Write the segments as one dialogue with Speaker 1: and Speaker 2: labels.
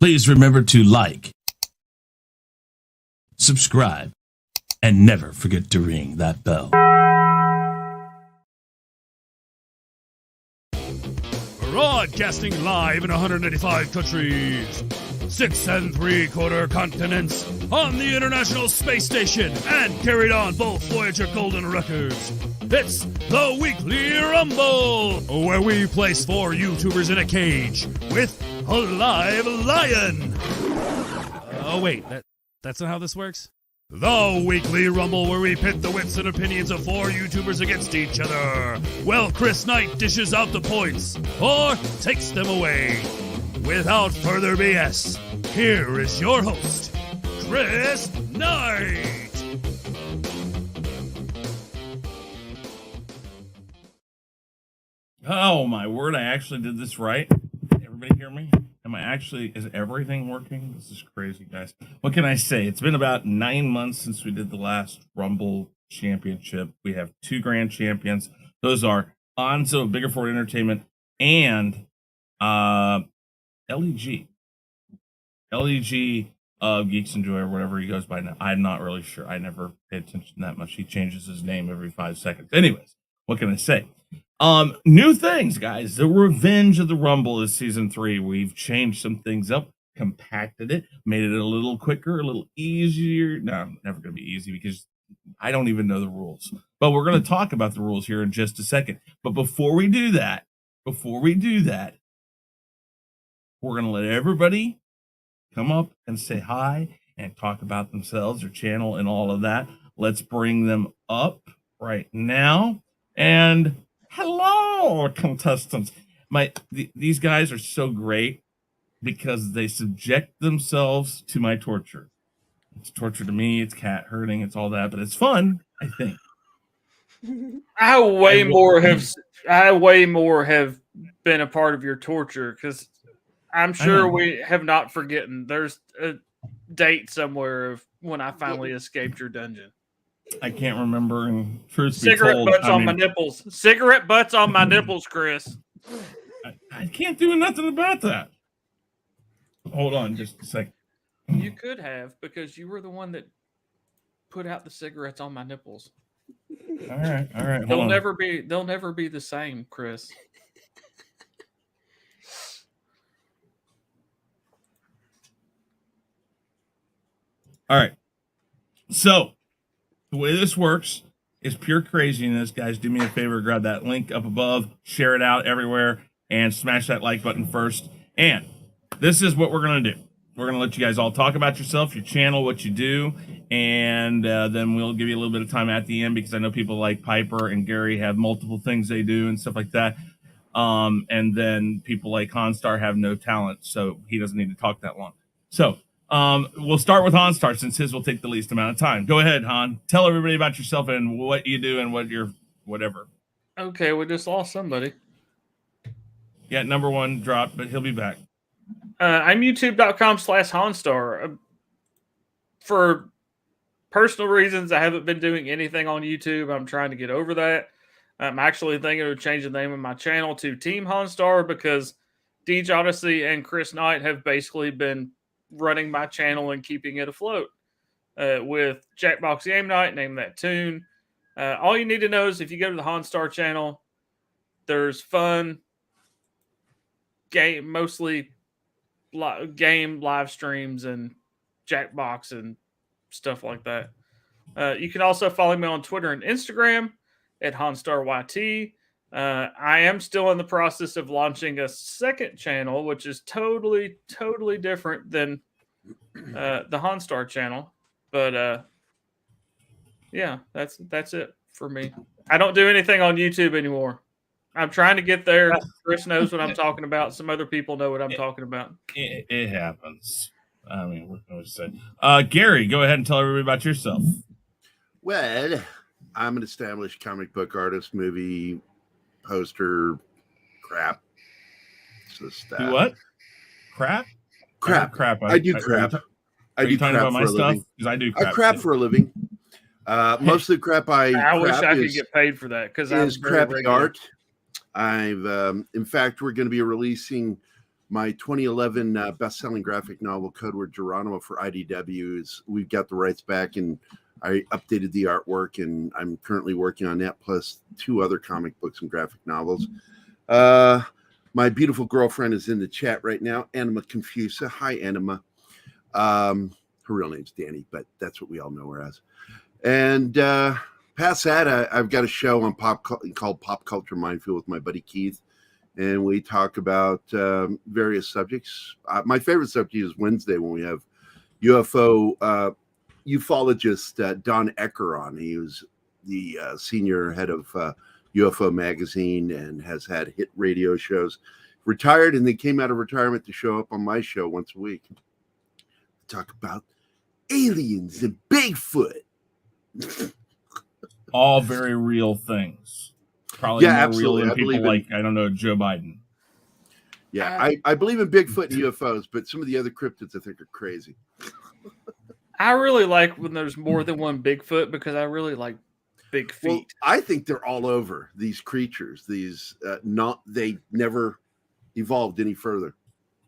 Speaker 1: Please remember to like, subscribe, and never forget to ring that bell.
Speaker 2: Broadcasting live in 185 countries, 6 3/4 continents, on the International Space Station, and carried on both Voyager Golden records. It's the Weekly Rumble, where we place 4 YouTubers in a cage with a live lion. Oh wait, that's not how this works? The Weekly Rumble, where we pit the wits and opinions of 4 YouTubers against each other. Well, Chris Knight dishes out the points, or takes them away. Without further BS, here is your host, Chris Knight.
Speaker 3: Oh my word, I actually did this right. Everybody hear me? Is everything working? This is crazy, guys. What can I say? It's been about 9 months since we did the last Rumble Championship. We have 2 grand champions. Those are Onzo of Bigger Ford Entertainment and LEG. LEG of Geeks Enjoy, or whatever he goes by now. I'm not really sure. I never pay attention that much. He changes his name every 5 seconds. Anyways, what can I say? New things, guys. The Revenge of the Rumble is season 3. We've changed some things up, compacted it, made it a little quicker, a little easier. No, never going to be easy because I don't even know the rules. But we're going to talk about the rules here in just a second. But before we do that, we're going to let everybody come up and say hi and talk about themselves, their channel, and all of that. Let's bring them up right now. And hello, contestants. These guys are so great because they subject themselves to my torture. It's torture to me. It's cat herding. It's all that, but it's fun, I think.
Speaker 4: I way more have been a part of your torture because I'm sure we have not forgotten. There's a date somewhere of when I finally escaped your dungeon.
Speaker 3: I can't remember. And truth
Speaker 4: Cigarette
Speaker 3: be told,
Speaker 4: butts on my nipples. Cigarette butts on my nipples, Chris.
Speaker 3: I can't do nothing about that. Hold on just a second.
Speaker 4: You could have, because you were the one that put out the cigarettes on my nipples.
Speaker 3: All right.
Speaker 4: They'll never be the same, Chris.
Speaker 3: All right. So the way this works is pure craziness, guys. Do me a favor, grab that link up above, share it out everywhere, and smash that like button first. And this is what we're going to do. We're going to let you guys all talk about yourself, your channel, what you do, and then we'll give you a little bit of time at the end because I know people like Piper and Gary have multiple things they do and stuff like that. And then people like Honstar have no talent, so he doesn't need to talk that long. So we'll start with Honstar since his will take the least amount of time. Go ahead, Han. Tell everybody about yourself and what you do and what your whatever.
Speaker 4: Okay, we just lost somebody.
Speaker 3: Yeah, number 1 dropped, but he'll be back.
Speaker 4: I'm youtube.com/Honstar. For personal reasons, I haven't been doing anything on YouTube. I'm trying to get over that. I'm actually thinking of changing the name of my channel to Team Honstar because Deej Odyssey and Chris Knight have basically been running my channel and keeping it afloat. With Jackbox Game Night, name that tune. All you need to know is if you go to the Honstar channel, there's fun game, mostly game live streams and Jackbox and stuff like that. You can also follow me on Twitter and Instagram at HonstarYT. I am still in the process of launching a second channel, which is totally different than the Honstar channel. But yeah, that's it for me. I don't do anything on YouTube anymore. I'm trying to get there. Chris knows what I'm talking about. Some other people know what I'm talking about.
Speaker 3: It happens. I mean, what can we say? Gary, go ahead and tell everybody about yourself.
Speaker 5: Well, I'm an established comic book artist, movie poster, crap. Just
Speaker 3: do what? Crap.
Speaker 5: I do crap.
Speaker 3: Are you talking about my stuff? Because I do crap.
Speaker 5: I crap for a living. Most of the crap
Speaker 4: I wish I could get paid for that because
Speaker 5: is crappy art. In fact, we're going to be releasing my 2011 best-selling graphic novel, Code Word Geronimo, for IDW. We've got the rights back, and I updated the artwork, and I'm currently working on that, plus 2 other comic books and graphic novels. My beautiful girlfriend is in the chat right now, Anima Confusa. Hi, Anima. Her real name's Danny, but that's what we all know her as. And past that, I've got a show on called Pop Culture Minefield with my buddy Keith. And we talk about various subjects. My favorite subject is Wednesday when we have UFO ufologist Don Ecker on. He was the senior head of UFO magazine and has had hit radio shows. Retired, and they came out of retirement to show up on my show once a week. Talk about aliens and Bigfoot.
Speaker 3: All very real things. Probably more
Speaker 5: absolutely.
Speaker 3: real than people like, I don't know, Joe Biden.
Speaker 5: Yeah, I believe in Bigfoot and UFOs, but some of the other cryptids I think are crazy.
Speaker 4: I really like when there's more than one Bigfoot because I really like big feet.
Speaker 5: Well, I think they're all over, these creatures. They never evolved any further.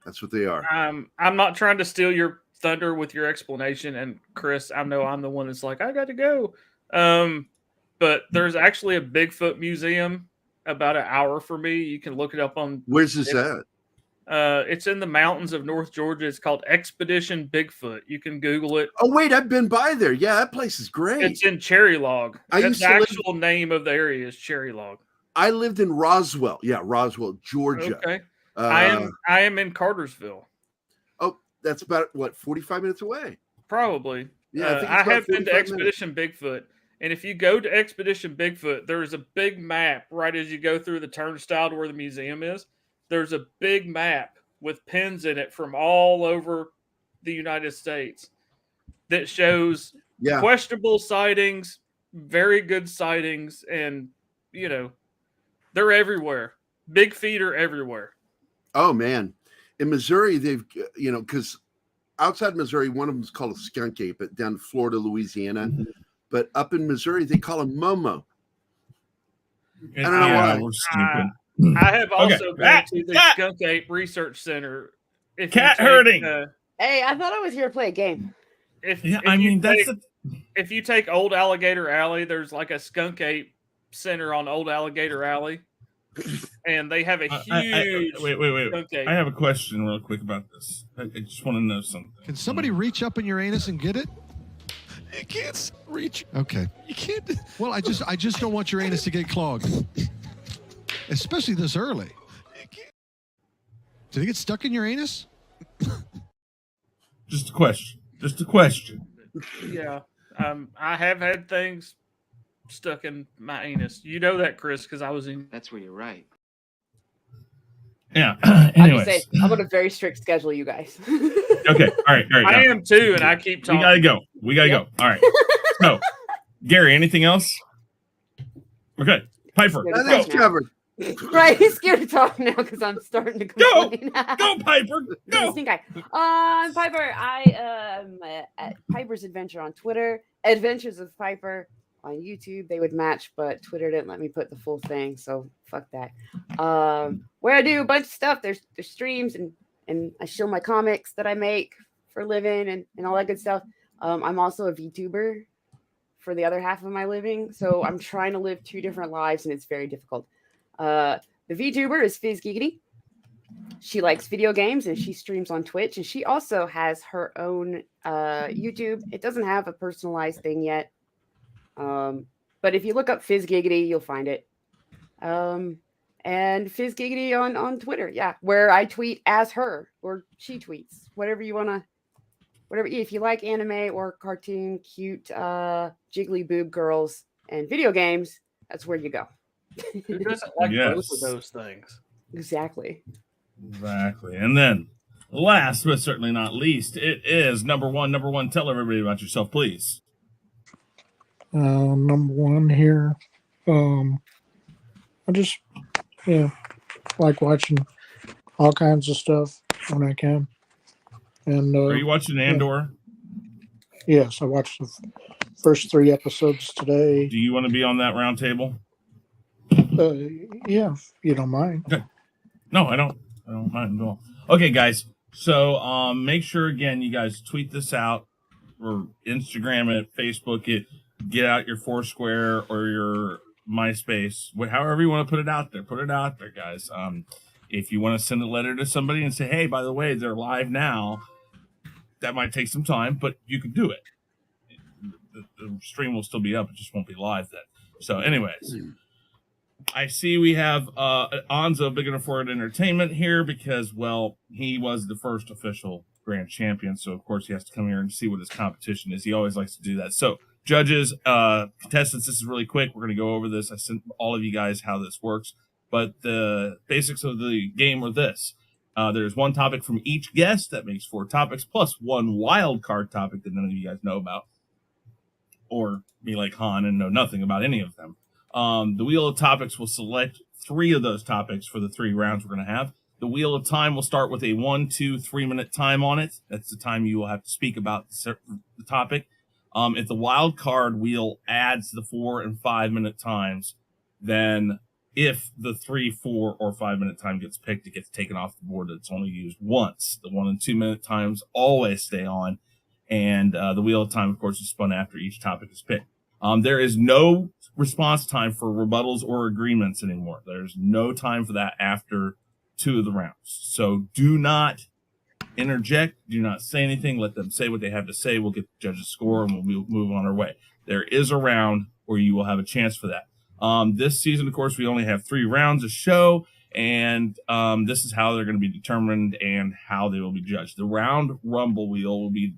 Speaker 5: That's what they are.
Speaker 4: I'm not trying to steal your thunder with your explanation, and Chris, I know I'm the one that's like, I got to go. But there's actually a Bigfoot museum about an hour for me. You can look it up on.
Speaker 5: Where's this at?
Speaker 4: It's in the mountains of North Georgia. It's called Expedition Bigfoot. You can Google it.
Speaker 5: Oh wait, I've been by there. Yeah, that place is great.
Speaker 4: It's in Cherry Log. The actual name of the area is Cherry Log.
Speaker 5: I lived in Roswell. Yeah, Roswell, Georgia.
Speaker 4: Okay. I am in Cartersville.
Speaker 5: Oh, that's about 45 minutes away.
Speaker 4: Probably.
Speaker 5: Yeah,
Speaker 4: I have been to Expedition Bigfoot. And if you go to Expedition Bigfoot, there's a big map right as you go through the turnstile to where the museum is. There's a big map with pins in it from all over the United States that shows questionable sightings, very good sightings, and, they're everywhere. Big feet are everywhere.
Speaker 5: Oh, man. In Missouri, they've, because outside Missouri, one of them is called a skunk ape, but down in Florida, Louisiana. Mm-hmm. But up in Missouri, they call him Momo. I don't know why.
Speaker 3: We're stupid.
Speaker 4: I have also been to the Skunk Ape Research Center.
Speaker 3: Herding.
Speaker 6: Hey, I thought I was here to play a game.
Speaker 4: If you take Old Alligator Alley, there's like a Skunk Ape Center on Old Alligator Alley, and they have a huge.
Speaker 3: Wait! I have a question real quick about this. I just want to know something.
Speaker 7: Can somebody reach up in your anus and get it? You can't reach. Okay. You can't. Well, I just don't want your anus to get clogged, especially this early. Did it get stuck in your anus?
Speaker 3: Just a question.
Speaker 4: Yeah. I have had things stuck in my anus. You know that, Chris, because I was in.
Speaker 8: That's where you're right.
Speaker 3: Yeah.
Speaker 6: Anyways, I'm on a very strict schedule, you guys.
Speaker 3: Okay. All right.
Speaker 4: I am too, and I keep talking.
Speaker 3: We gotta go. All right. So, Gary, anything else? Okay. Piper,
Speaker 5: that's covered.
Speaker 6: Right, he's scared to talk now because I'm starting to complain.
Speaker 3: Go, Piper. Go.
Speaker 6: I'm Piper. I am at Piper's Adventure on Twitter. Adventures with Piper on YouTube. They would match, but Twitter didn't let me put the full thing, so fuck that. Where I do a bunch of stuff. There's streams and I show my comics that I make for a living and all that good stuff. I'm also a VTuber for the other half of my living, so I'm trying to live 2 different lives, and it's very difficult. The VTuber is Fizz Giggity. She likes video games and she streams on Twitch, and she also has her own YouTube. It doesn't have a personalized thing yet, but if you look up Fizz Giggity, you'll find it. And Fizz Giggity on Twitter, where I tweet as her or she tweets, whatever you want to. Whatever, if you like anime or cartoon, cute, jiggly boob girls and video games, that's where you go.
Speaker 4: Who doesn't like both of those things?
Speaker 6: Exactly.
Speaker 3: And then, last but certainly not least, it is number one. Tell everybody about yourself, please.
Speaker 9: Number one here. I just, like watching all kinds of stuff when I can. And
Speaker 3: are you watching Andor?
Speaker 9: Yes, I watched the first 3 episodes today.
Speaker 3: Do you want to be on that round table?
Speaker 9: Yeah, if you don't mind.
Speaker 3: Okay. No, I don't mind at all. Okay, guys. So make sure again you guys tweet this out or Instagram it, Facebook it, get out your Foursquare or your MySpace, however you want to put it out there. Put it out there, guys. If you want to send a letter to somebody and say, hey, by the way, they're live now, that might take some time, but you can do it. The stream will still be up, it just won't be live then. So, anyways, I see we have Anzo Big Enough for It Entertainment here because, well, he was the first official grand champion, so of course he has to come here and see what his competition is. He always likes to do that. So, judges, contestants, this is really quick. We're going to go over this. I sent all of you guys how this works, but the basics of the game are this. There's one topic from each guest. That makes 4 topics, plus one wild card topic that none of you guys know about, or be like Han and know nothing about any of them. The Wheel of Topics will select 3 of those topics for the 3 rounds we're going to have. The Wheel of Time will start with a 1, 2, 3 minute time on it. That's the time you will have to speak about the topic. If the wild card wheel adds the 4 and 5 minute times, then if the 3, 4, or 5 minute time gets picked, it gets taken off the board. It's only used once. The 1 and 2 minute times always stay on. And the Wheel of Time, of course, is spun after each topic is picked. There is no response time for rebuttals or agreements anymore. There's no time for that after 2 of the rounds. So do not interject. Do not say anything. Let them say what they have to say. We'll get the judge's score and we'll move on our way. There is a round where you will have a chance for that. This season, of course, we only have 3 rounds a show, and this is how they're going to be determined and how they will be judged. The round rumble wheel will be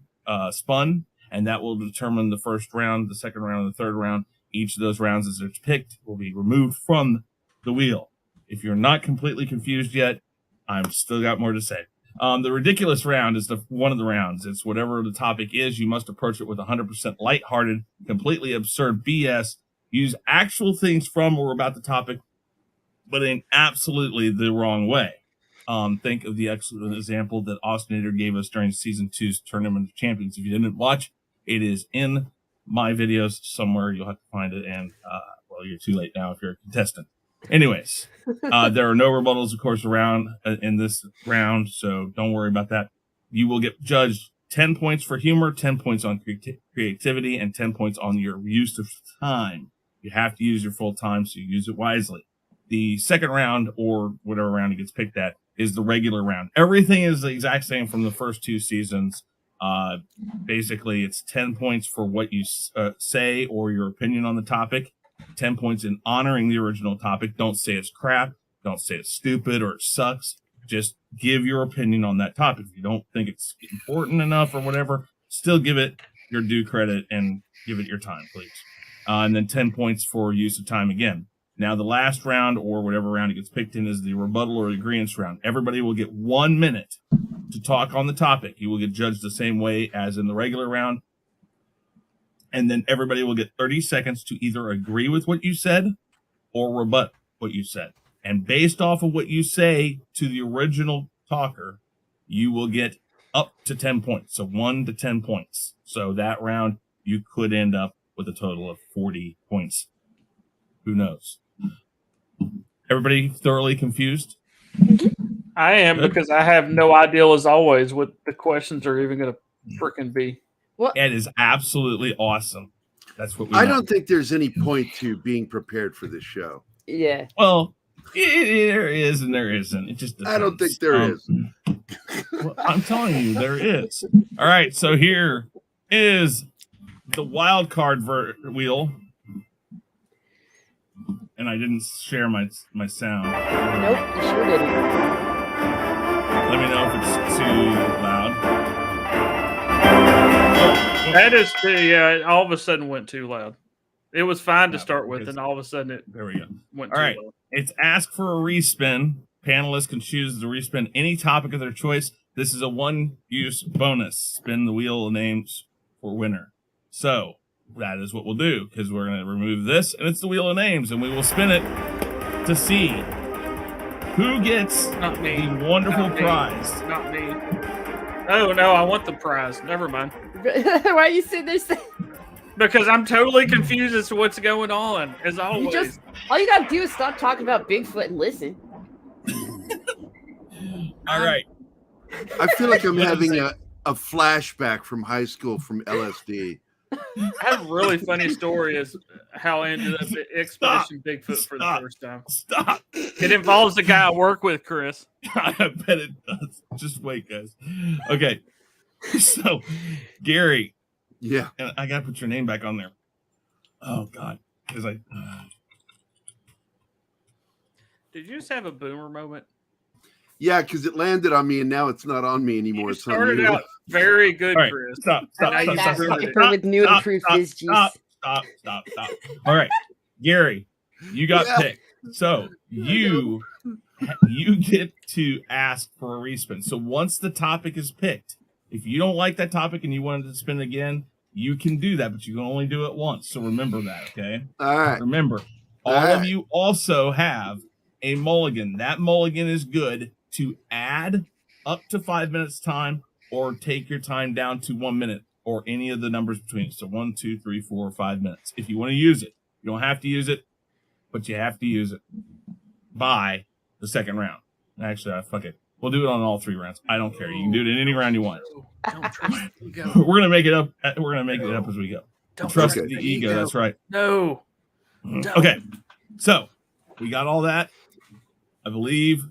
Speaker 3: spun, and that will determine the first round, the second round, and the third round. Each of those rounds, as it's picked, will be removed from the wheel. If you're not completely confused yet, I've still got more to say. The ridiculous round is one of the rounds. It's whatever the topic is. You must approach it with 100% lighthearted, completely absurd BS. Use actual things from or about the topic, but in absolutely the wrong way. Think of the excellent example that Austinator gave us during Season 2's Tournament of Champions. If you didn't watch, it is in my videos somewhere. You'll have to find it, and, well, you're too late now if you're a contestant. Anyways, there are no rebuttals, of course, around in this round, so don't worry about that. You will get judged 10 points for humor, 10 points on creativity, and 10 points on your use of time. You have to use your full time, so you use it wisely. The second round, or whatever round it gets picked at, is the regular round. Everything is the exact same from the first 2 seasons. Basically, it's 10 points for what you say or your opinion on the topic. 10 points in honoring the original topic. Don't say it's crap. Don't say it's stupid or it sucks. Just give your opinion on that topic. If you don't think it's important enough or whatever, still give it your due credit and give it your time, please. And then 10 points for use of time again. Now, the last round, or whatever round it gets picked in, is the rebuttal or agreement round. Everybody will get 1 minute to talk on the topic. You will get judged the same way as in the regular round. And then everybody will get 30 seconds to either agree with what you said or rebut what you said. And based off of what you say to the original talker, you will get up to 10 points. So 1 to 10 points. So that round, you could end up with a total of 40 points. Who knows? Everybody thoroughly confused?
Speaker 4: I am, because I have no idea, as always, what the questions are even going to freaking be.
Speaker 3: It is absolutely awesome. That's what we
Speaker 5: I don't think there's any point to being prepared for this show.
Speaker 6: Yeah.
Speaker 3: Well, there is and there isn't. It just depends.
Speaker 5: I don't think there is.
Speaker 3: Well, I'm telling you, there is. All right, so here is the wild card wheel. And I didn't share my sound.
Speaker 6: Nope, you sure didn't.
Speaker 3: Let me know if it's too loud.
Speaker 4: That is it all of a sudden went too loud. It was fine to start with, and all of a sudden
Speaker 3: there we go.
Speaker 4: Went
Speaker 3: all
Speaker 4: too
Speaker 3: right.
Speaker 4: loud.
Speaker 3: It's ask for a respin. Panelists can choose to respin any topic of their choice. This is a 1-use bonus. Spin the wheel of names for winner. So that is what we'll do, because we're going to remove this, and it's the wheel of names, and we will spin it to see who gets
Speaker 4: Not me.
Speaker 3: the wonderful
Speaker 4: Not me.
Speaker 3: prize.
Speaker 4: Not me. Oh, no, I want the prize. Never mind.
Speaker 6: Why are you sitting there saying?
Speaker 4: Because I'm totally confused as to what's going on, as always.
Speaker 6: All you gotta do is stop talking about Bigfoot and listen.
Speaker 3: All right.
Speaker 5: I feel like I'm having a flashback from high school from LSD.
Speaker 4: I have a really funny story as how I ended up at Expedition Bigfoot for the first time.
Speaker 3: Stop.
Speaker 4: It involves the guy I work with, Chris.
Speaker 3: I bet it does. Just wait, guys. Okay. So, Gary.
Speaker 5: Yeah.
Speaker 3: And I got to put your name back on there. Oh, God. Because
Speaker 4: Did you just have a boomer moment?
Speaker 5: Yeah, because it landed on me and now it's not on me anymore.
Speaker 4: You
Speaker 5: It's on
Speaker 4: started
Speaker 5: you.
Speaker 4: out very good,
Speaker 3: All right,
Speaker 4: Chris.
Speaker 3: stop.
Speaker 6: I like that skipper with new improved fizz juice.
Speaker 3: Stop. All right, Gary, you got
Speaker 5: Yeah.
Speaker 3: picked. So you get to ask for a respin. So once the topic is picked, if you don't like that topic and you wanted to spin again, you can do that, but you can only do it once. So remember that, okay?
Speaker 5: All right.
Speaker 3: Remember, all of you also have a mulligan. That mulligan is good to add up to 5 minutes time or take your time down to 1 minute or any of the numbers between it. So 1, 2, 3, 4, 5 minutes. If you want to use it, you don't have to use it, but you have to use it by the second round. Actually, fuck it. We'll do it on all 3 rounds. I don't care. You can do it in any round you want.
Speaker 4: Don't trust the ego.
Speaker 3: We're gonna make it up. We're gonna make it up as we go.
Speaker 4: Don't
Speaker 3: Trust
Speaker 5: Okay.
Speaker 3: the ego. That's right.
Speaker 4: No.
Speaker 3: Okay. So we got all that. I believe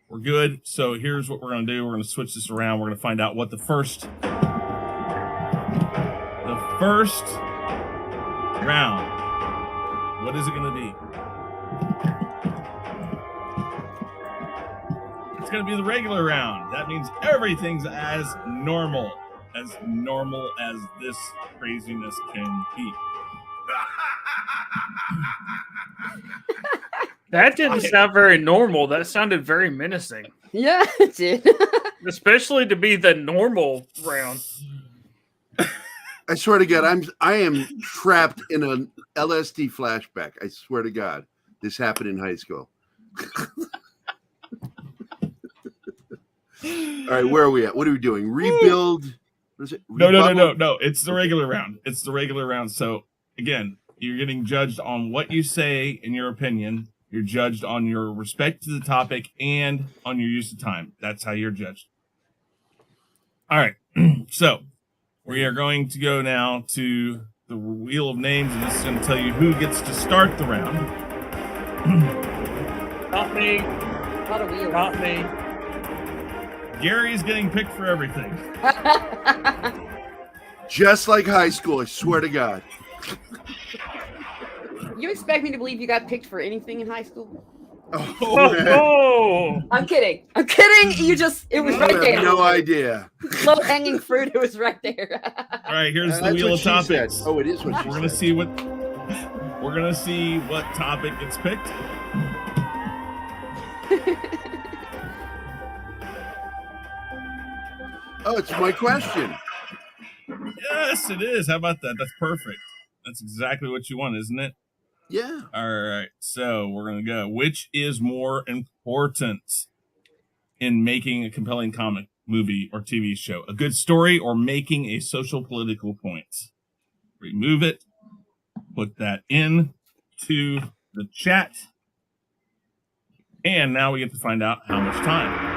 Speaker 3: we're good. So here's what we're going to do. We're going to switch this around. We're going to find out what the first round, what is it going to be? It's going to be the regular round. That means everything's as normal as this craziness can be.
Speaker 4: That didn't sound very normal. That sounded very menacing.
Speaker 6: Yeah, it did.
Speaker 4: Especially to be the normal round.
Speaker 5: I swear to God, I am trapped in an LSD flashback. I swear to God, this happened in high school. All right, where are we at? What are we doing? Rebuild? What is it?
Speaker 3: No.
Speaker 5: Rebuttal?
Speaker 3: It's the regular round. It's the regular round. So again, you're getting judged on what you say in your opinion. You're judged on your respect to the topic and on your use of time. That's how you're judged. All right. So we are going to go now to the wheel of names, and this is going to tell you who gets to start the round.
Speaker 4: Not me.
Speaker 6: Not a wheel.
Speaker 4: Not me.
Speaker 3: Gary's getting picked for everything.
Speaker 5: Just like high school, I swear to God.
Speaker 6: You expect me to believe you got picked for anything in high school?
Speaker 5: Oh, man.
Speaker 4: Oh,
Speaker 6: I'm kidding. I'm kidding. It was right
Speaker 5: I
Speaker 6: there.
Speaker 5: have no idea.
Speaker 6: Low hanging fruit. It was right there.
Speaker 3: All right, here's the
Speaker 5: That's
Speaker 3: wheel
Speaker 5: what
Speaker 3: of
Speaker 5: she said.
Speaker 3: topics.
Speaker 5: Oh, it is what she
Speaker 3: We're gonna
Speaker 5: said.
Speaker 3: see what topic gets picked.
Speaker 5: Oh, it's my question.
Speaker 3: Yes, it is. How about that? That's perfect. That's exactly what you want, isn't it?
Speaker 5: Yeah.
Speaker 3: All right. So we're going to go. Which is more important in making a compelling comic, movie, or TV show? A good story or making a social political point? Remove it. Put that in to the chat. And now we get to find out how much time.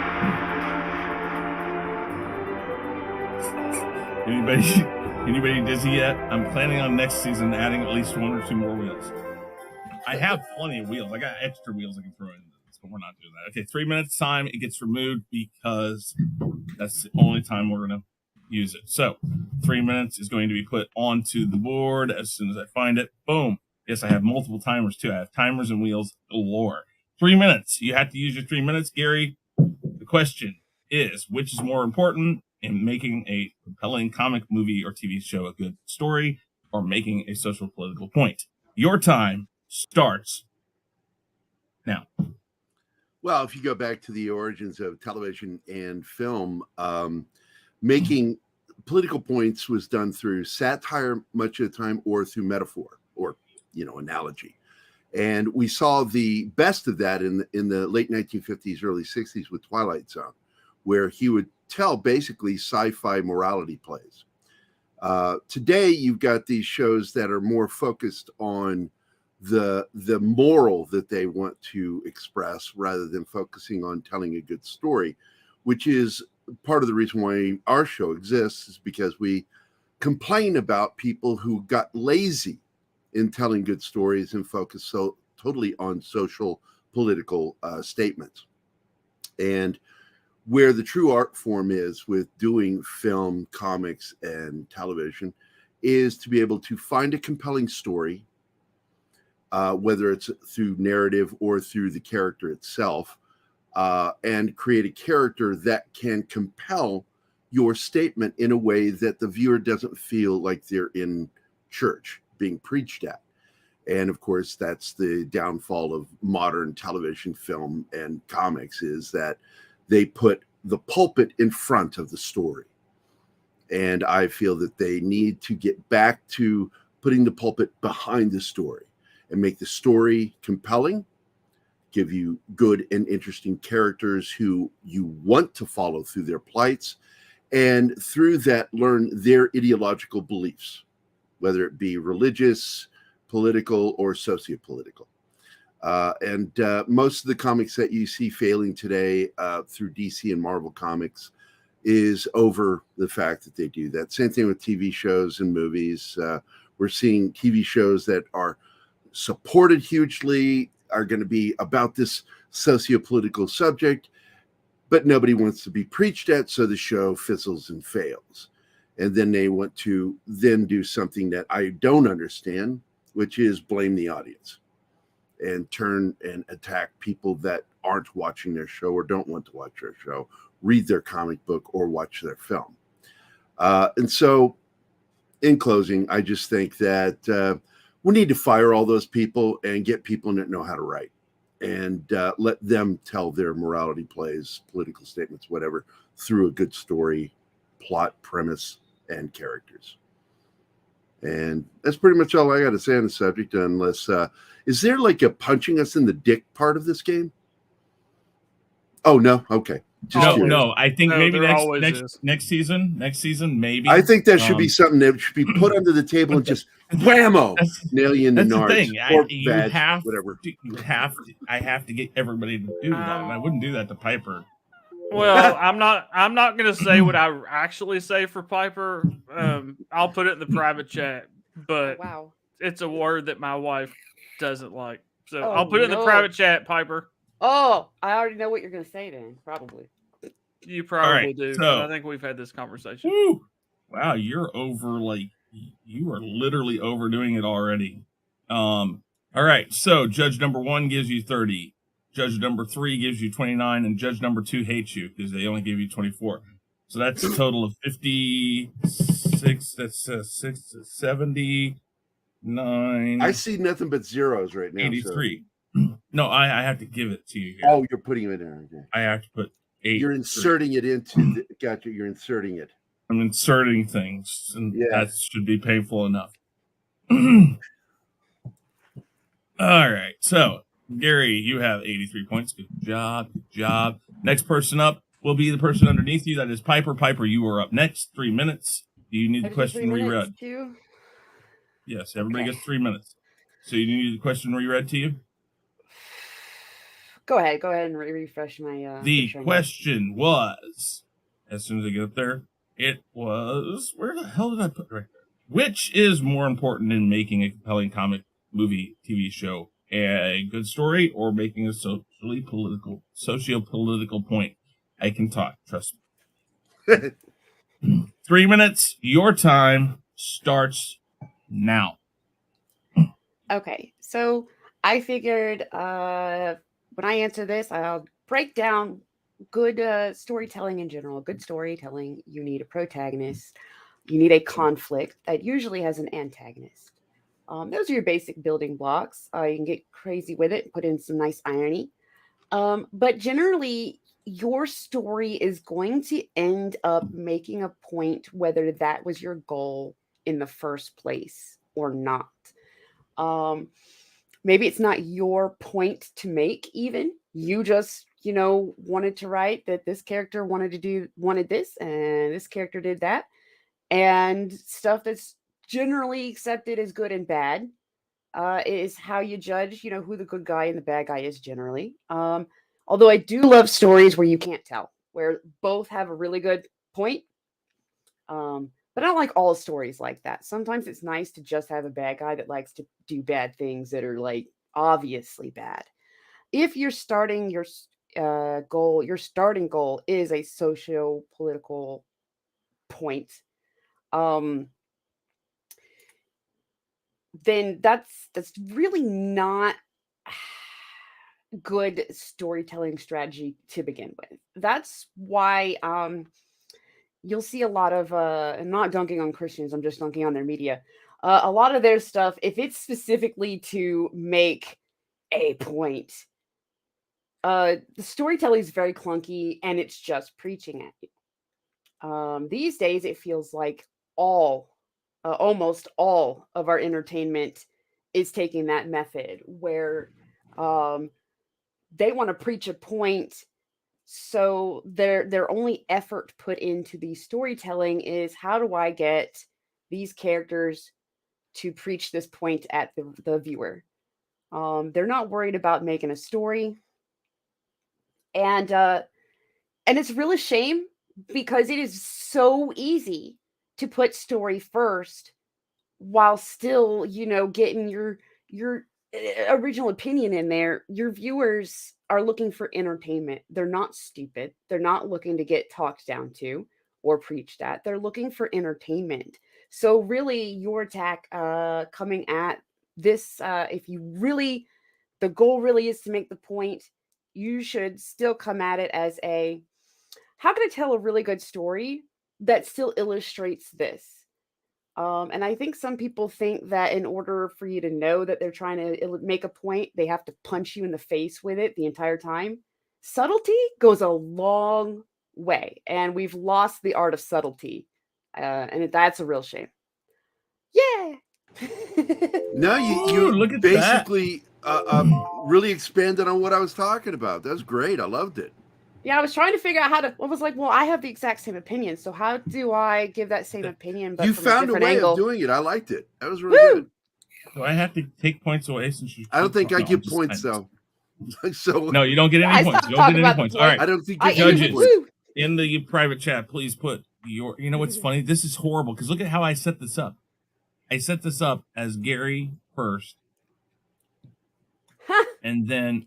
Speaker 3: Anybody dizzy yet? I'm planning on next season adding at least 1 or 2 more wheels. I have plenty of wheels. I got extra wheels I can throw in this, but we're not doing that. Okay, 3 minutes time. It gets removed because that's the only time we're going to use it. So 3 minutes is going to be put onto the board as soon as I find it. Boom. Yes, I have multiple timers too. I have timers and wheels galore. 3 minutes. You have to use your 3 minutes, Gary. The question is, which is more important in making a compelling comic, movie, or TV show a good story, or making a social political point? Your time starts now.
Speaker 5: Well, if you go back to the origins of television and film, making political points was done through satire much of the time or through metaphor or, analogy. And we saw the best of that in the late 1950s, early 60s with Twilight Zone, where he would tell basically sci-fi morality plays. Today, you've got these shows that are more focused on the moral that they want to express rather than focusing on telling a good story, which is part of the reason why our show exists is because we complain about people who got lazy in telling good stories and focus so totally on social political statements. And where the true art form is with doing film, comics, and television is to be able to find a compelling story, whether it's through narrative or through the character itself, and create a character that can compel your statement in a way that the viewer doesn't feel like they're in church being preached at. And of course, that's the downfall of modern television, film, and comics, is that they put the pulpit in front of the story. And I feel that they need to get back to putting the pulpit behind the story and make the story compelling, give you good and interesting characters who you want to follow through their plights, and through that learn their ideological beliefs, whether it be religious, political, or sociopolitical. And most of the comics that you see failing today through DC and Marvel Comics is over the fact that they do that. Same thing with TV shows and movies. We're seeing TV shows that are supported hugely, are going to be about this sociopolitical subject, but nobody wants to be preached at, so the show fizzles and fails. And then they want to then do something that I don't understand, which is blame the audience and turn and attack people that aren't watching their show or don't want to watch their show, read their comic book, or watch their film. And so in closing, I just think that we need to fire all those people and get people that know how to write, and let them tell their morality plays, political statements, whatever, through a good story, plot, premise, and characters. And that's pretty much all I got to say on the subject, unless, is there like a punching us in the dick part of this game? Oh, no? Okay.
Speaker 3: No,
Speaker 5: curious.
Speaker 3: no. I think
Speaker 4: No,
Speaker 3: maybe
Speaker 4: there always is.
Speaker 3: next season, maybe.
Speaker 5: I think that should be something that should be put under the table and just whammo, nail you in the
Speaker 3: That's the
Speaker 5: nards.
Speaker 3: thing.
Speaker 5: Or
Speaker 3: You
Speaker 5: badge,
Speaker 3: have
Speaker 5: whatever.
Speaker 3: I have to get everybody to do that, and I wouldn't do that to Piper.
Speaker 4: Well, I'm not gonna say what I actually say for Piper. I'll put it in the private chat, but
Speaker 6: Wow.
Speaker 4: it's a word that my wife doesn't like. So
Speaker 6: Oh,
Speaker 4: I'll put it in the
Speaker 6: no.
Speaker 4: private chat, Piper.
Speaker 6: Oh, I already know what you're going to say then, probably.
Speaker 4: You probably
Speaker 3: right,
Speaker 4: do.
Speaker 3: so-
Speaker 4: I think we've had this conversation.
Speaker 3: Woo! Wow, you're over, like, you are literally overdoing it already. All right, so judge number 1 gives you 30. Judge number 3 gives you 29, and judge number 2 hates you because they only gave you 24. So that's a total of 56. That's 79.
Speaker 5: I see nothing but zeros right now.
Speaker 3: 83. No, I have to give it to you here.
Speaker 5: Oh, you're putting it in there. Okay.
Speaker 3: I have to put 8.
Speaker 5: You're inserting it into the, gotcha. You're inserting it.
Speaker 3: I'm inserting things, and
Speaker 5: Yeah.
Speaker 3: that should be painful enough. All right, so Gary, you have 83 points. Good job. Good job. Next person up will be the person underneath you. That is Piper. Piper, you are up next. 3 minutes. Do you need the question reread?
Speaker 6: Too?
Speaker 3: Yes, everybody
Speaker 6: Okay.
Speaker 3: gets 3 minutes. So you need the question reread to you?
Speaker 6: Go ahead and refresh my.
Speaker 3: The
Speaker 6: picture.
Speaker 3: question was, as soon as I get up there, it was, where the hell did I put it? Right. Which is more important in making a compelling comic, movie, TV show, a good story, or making a socio-political point? I can talk, trust me. 3 minutes, your time starts now.
Speaker 6: Okay, so I figured when I answer this, I'll break down good storytelling in general. Good storytelling, you need a protagonist, you need a conflict that usually has an antagonist. Those are your basic building blocks. You can get crazy with it, put in some nice irony. But generally, your story is going to end up making a point, whether that was your goal in the first place or not. Maybe it's not your point to make, even. You just, wanted to write that this character wanted this, and this character did that. And stuff that's generally accepted as good and bad is how you judge, who the good guy and the bad guy is generally. Although I do love stories where you can't tell. where both have a really good point. But I don't like all stories like that. Sometimes it's nice to just have a bad guy that likes to do bad things that are like obviously bad. If you're starting your your starting goal is a socio-political point, then that's really not good storytelling strategy to begin with. That's why you'll see a lot of and not dunking on Christians, I'm just dunking on their media. A lot of their stuff, if it's specifically to make a point, the storytelling is very clunky and it's just preaching at you. These days, it feels like almost all of our entertainment is taking that method where they want to preach a point. So their only effort put into the storytelling is, how do I get these characters to preach this point at the viewer? They're not worried about making a story, and it's really a shame because it is so easy to put story first while still, getting your original opinion in there. Your viewers are looking for entertainment. They're not stupid. They're not looking to get talked down to or preached at. They're looking for entertainment. So really, your attack coming at this, if you really, the goal really is to make the point, you should still come at it as how can I tell a really good story that still illustrates this? And I think some people think that in order for you to know that they're trying to make a point, they have to punch you in the face with it the entire time. Subtlety goes a long way, and we've lost the art of subtlety. And that's a real shame. Yeah.
Speaker 5: No, you
Speaker 3: Look at
Speaker 5: basically really expanded on what I was talking about. That's great. I loved it.
Speaker 6: Yeah, I was trying to figure out how to. I was like, well, I have the exact same opinion, so how do I give that same opinion? But
Speaker 5: You
Speaker 6: from
Speaker 5: found a
Speaker 6: different
Speaker 5: way
Speaker 6: angle?
Speaker 5: of doing it. I liked it. That was really
Speaker 6: Woo!
Speaker 5: good.
Speaker 3: Do I have to take points away since you?
Speaker 5: I don't think I
Speaker 3: No,
Speaker 5: get
Speaker 3: I'm just-
Speaker 5: points though. So
Speaker 3: No, you don't get
Speaker 6: I
Speaker 3: any points.
Speaker 6: stopped
Speaker 3: You don't
Speaker 6: talking
Speaker 3: get any
Speaker 6: about the
Speaker 3: points.
Speaker 6: point.
Speaker 3: All right,
Speaker 5: I don't think
Speaker 6: I
Speaker 5: you
Speaker 6: ended
Speaker 5: get
Speaker 6: with
Speaker 5: points.
Speaker 6: woo.
Speaker 3: in the private chat, please put your. You know what's funny? This is horrible because look at how I set this up. I set this up as Gary first,
Speaker 6: Huh.
Speaker 3: and then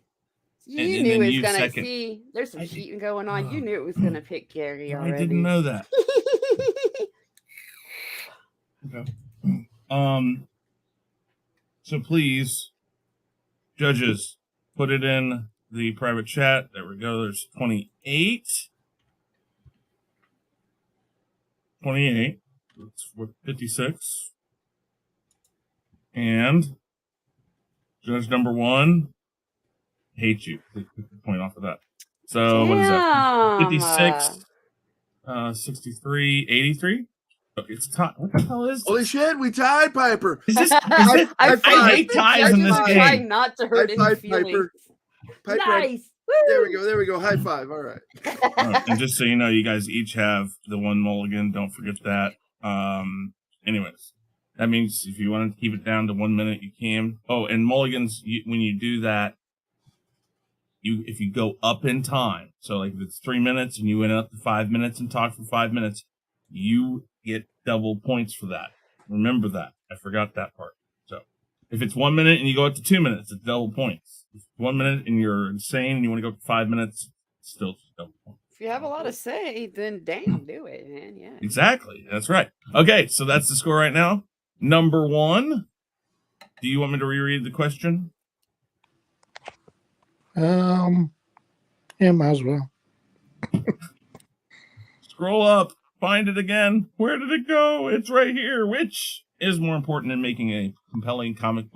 Speaker 6: You
Speaker 3: and
Speaker 6: knew
Speaker 3: then
Speaker 6: it was
Speaker 3: you
Speaker 6: gonna
Speaker 3: second.
Speaker 6: see. There's some
Speaker 3: I-
Speaker 6: cheating going on. You
Speaker 3: oh.
Speaker 6: knew it was gonna pick Gary
Speaker 3: I
Speaker 6: already.
Speaker 3: didn't know that. Okay. So please, judges, put it in the private chat. There we go. There's 28. 28. That's 56. And judge number 1, hate you. Take the point off of that. So what is that? 56, 63, 83. Okay, it's tied. What the hell is this?
Speaker 5: Holy shit, we tied, Piper.
Speaker 3: Is this?
Speaker 5: I
Speaker 3: hate ties in this game.
Speaker 6: Trying not to hurt
Speaker 5: High
Speaker 6: any
Speaker 5: five,
Speaker 6: feelings.
Speaker 5: Piper.
Speaker 6: Nice.
Speaker 5: There we
Speaker 6: Woo!
Speaker 5: go. There we go. High five. All right.
Speaker 3: And just so you know, you guys each have the one mulligan. Don't forget that. Anyways, that means if you want to keep it down to 1 minute, you can. Oh, and mulligans, when you do that, if you go up in time, so like if it's 3 minutes and you went up to 5 minutes and talk for 5 minutes, you get double points for that. Remember that. I forgot that part. So if it's 1 minute and you go up to 2 minutes, it's double points. If it's 1 minute and you're insane and you want to go up to 5 minutes, it's still double points.
Speaker 6: If you have a lot to say, then damn, do it, man. Yeah.
Speaker 3: Exactly. That's right. Okay, so that's the score right now. Number 1. Do you want me to reread the question?
Speaker 9: Yeah, might as well.
Speaker 3: Scroll up. Find it again. Where did it go? It's right here. Which is more important in making a compelling comic,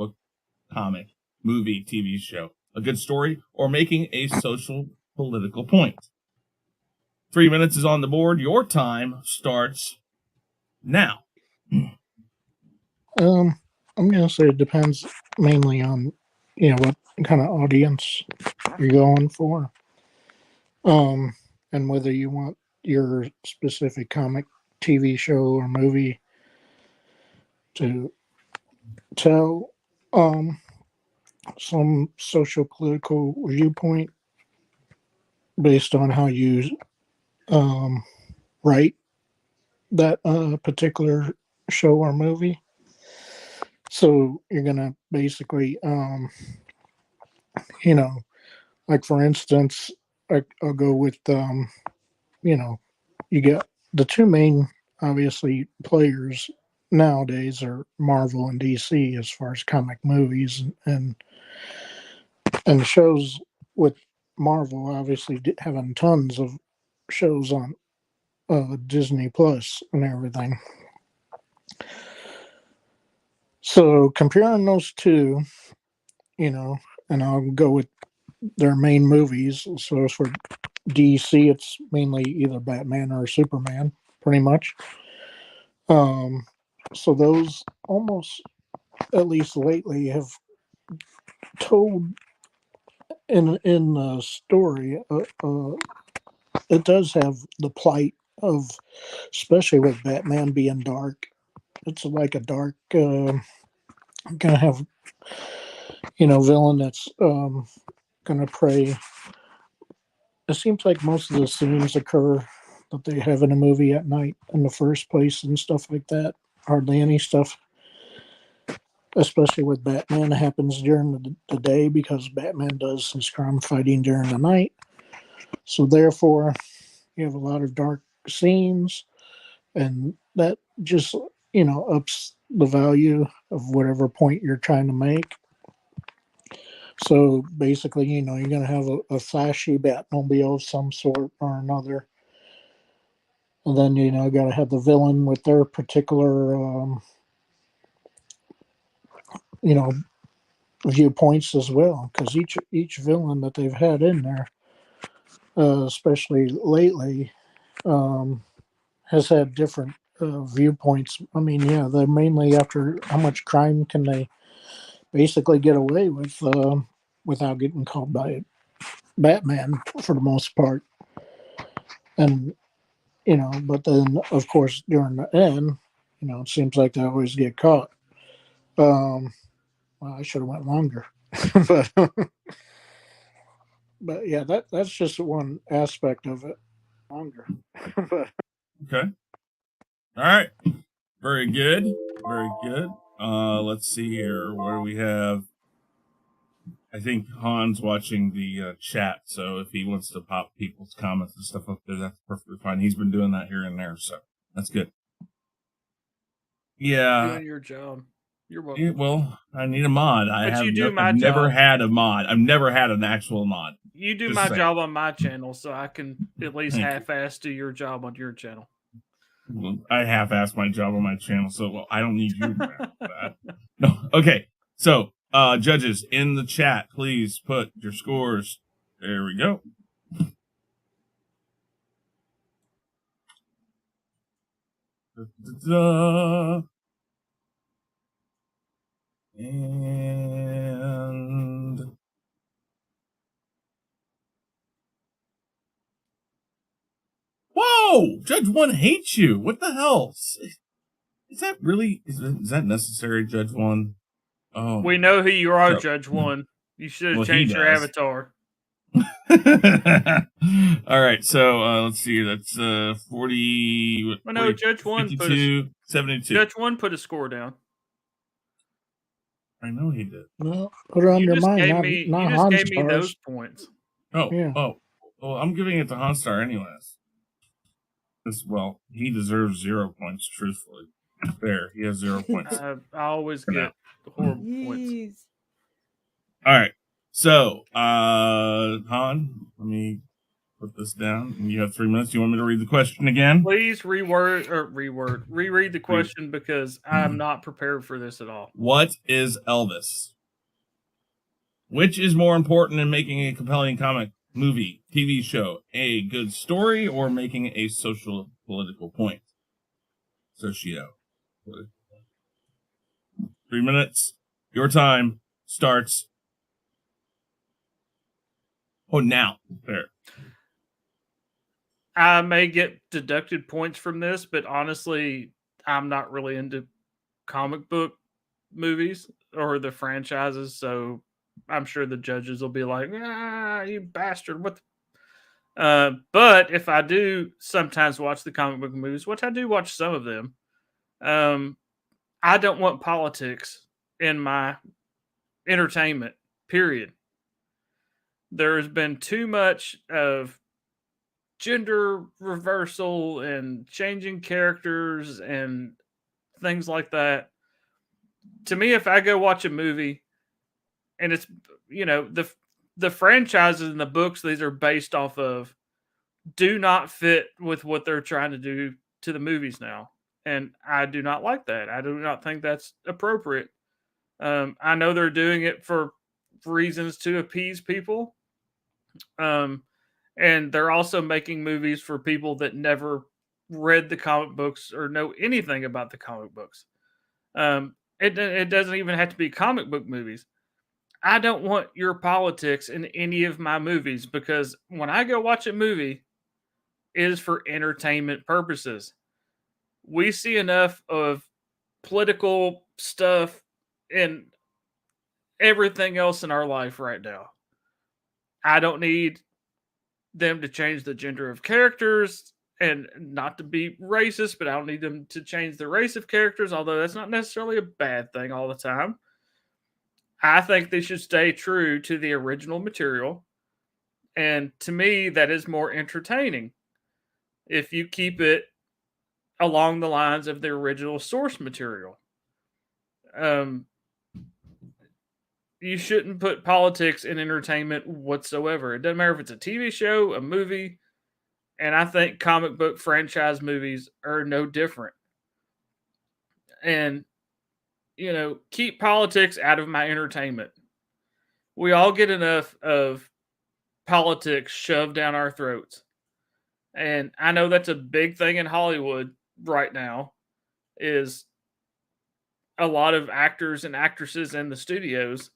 Speaker 3: movie, TV show? A good story or making a social political point? 3 minutes is on the board. Your time starts now.
Speaker 9: I'm gonna say it depends mainly on what kind of audience you're going for, and whether you want your specific comic, TV show, or movie to tell some social political viewpoint based on how you write that particular show or movie. So you're gonna basically, you know, like for instance, I'll go with, you know, you get the two main, obviously, players nowadays are Marvel and DC as far as comic movies and shows with Marvel obviously having tons of shows on Disney Plus and everything. So comparing those two, you know, and I'll go with their main movies. So for DC, it's mainly either Batman or Superman, pretty much. So those almost, at least lately, have told in the story. It does have the plight of, especially with Batman being dark. It's like a dark, gonna have, villain that's gonna prey. It seems like most of the scenes occur that they have in a movie at night in the first place and stuff like that. Hardly any stuff, especially with Batman, happens during the day because Batman does his crime fighting during the night. So therefore, you have a lot of dark scenes, and that just ups the value of whatever point you're trying to make. So basically, you're going to have a flashy Batmobile of some sort or another. And then, got to have the villain with their particular, viewpoints as well. Because each villain that they've had in there, especially lately, has had different viewpoints. I mean, yeah, they're mainly after how much crime can they basically get away with without getting caught by Batman for the most part. And, but then, of course, during the end, it seems like they always get caught. Well, I should have went longer. but but yeah, that's just one aspect of it. Longer.
Speaker 3: Okay. All right. Very good. Very good. Let's see here. What do we have? I think Han's watching the chat, so if he wants to pop people's comments and stuff up there, that's perfectly fine. He's been doing that here and there, so that's good. Yeah.
Speaker 4: Doing your job. You're welcome.
Speaker 3: Yeah, well, I need a mod.
Speaker 4: But you do
Speaker 3: I've never had a mod. I've never had an actual mod.
Speaker 4: You do my job on my channel, so I can at least half-ass do your job on your channel.
Speaker 3: Well, I half-ass my job on my channel, so I don't need you for that. No, okay. So, judges in the chat, please put your scores. There we go. Da-da-da. And whoa, Judge One hates you. What the hell? Is that really? Is that necessary, Judge One? Oh,
Speaker 4: we know who you are, Judge One. You should have changed your avatar.
Speaker 3: All right, so let's see. That's 40.
Speaker 4: I know Judge
Speaker 3: 52, 72.
Speaker 4: Judge One put a score down.
Speaker 3: I know he did.
Speaker 9: Well, put it under mine.
Speaker 4: You just gave me those points.
Speaker 3: Oh, yeah. Oh, well, I'm giving it to Hanstar anyways. Well, he deserves 0 points. Truthfully, there, he has 0 points.
Speaker 4: I always get horrible points.
Speaker 3: All right. So, Han, let me put this down. You have 3 minutes. You want me to read the question again?
Speaker 4: Please reread the question because I'm not prepared for this at all.
Speaker 3: What is Elvis? Which is more important in making a compelling comic, movie, TV show? A good story or making a social political point? Socio. 3 minutes. Your time starts. Oh, now. There.
Speaker 4: I may get deducted points from this, but honestly, I'm not really into comic book movies or the franchises, so I'm sure the judges will be like, you bastard. But if I do sometimes watch the comic book movies, which I do watch some of them, I don't want politics in my entertainment, period. There's been too much of gender reversal and changing characters and things like that. To me, if I go watch a movie and it's, the franchises and the books these are based off of do not fit with what they're trying to do to the movies now. And I do not like that. I do not think that's appropriate. I know they're doing it for reasons to appease people. And they're also making movies for people that never read the comic books or know anything about the comic books. It doesn't even have to be comic book movies. I don't want your politics in any of my movies because when I go watch a movie, it is for entertainment purposes. We see enough of political stuff and everything else in our life right now. I don't need them to change the gender of characters and not to be racist, but I don't need them to change the race of characters, although that's not necessarily a bad thing all the time. I think they should stay true to the original material. And to me, that is more entertaining if you keep it along the lines of the original source material. You shouldn't put politics in entertainment whatsoever. It doesn't matter if it's a TV show, a movie, and I think comic book franchise movies are no different. And, keep politics out of my entertainment. We all get enough of politics shoved down our throats. And I know that's a big thing in Hollywood right now, is a lot of actors and actresses in the studios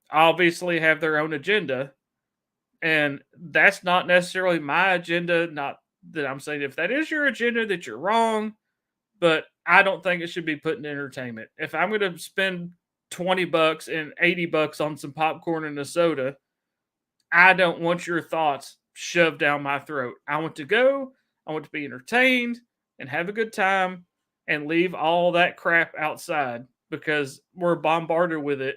Speaker 4: obviously have their own agenda. And that's not necessarily my agenda. Not that I'm saying if that is your agenda that you're wrong, but I don't think it should be put in entertainment. If I'm going to spend $20 and $80 on some popcorn and a soda, I don't want your thoughts shoved down my throat. I want to go, I want to be entertained and have a good time and leave all that crap outside because we're bombarded with it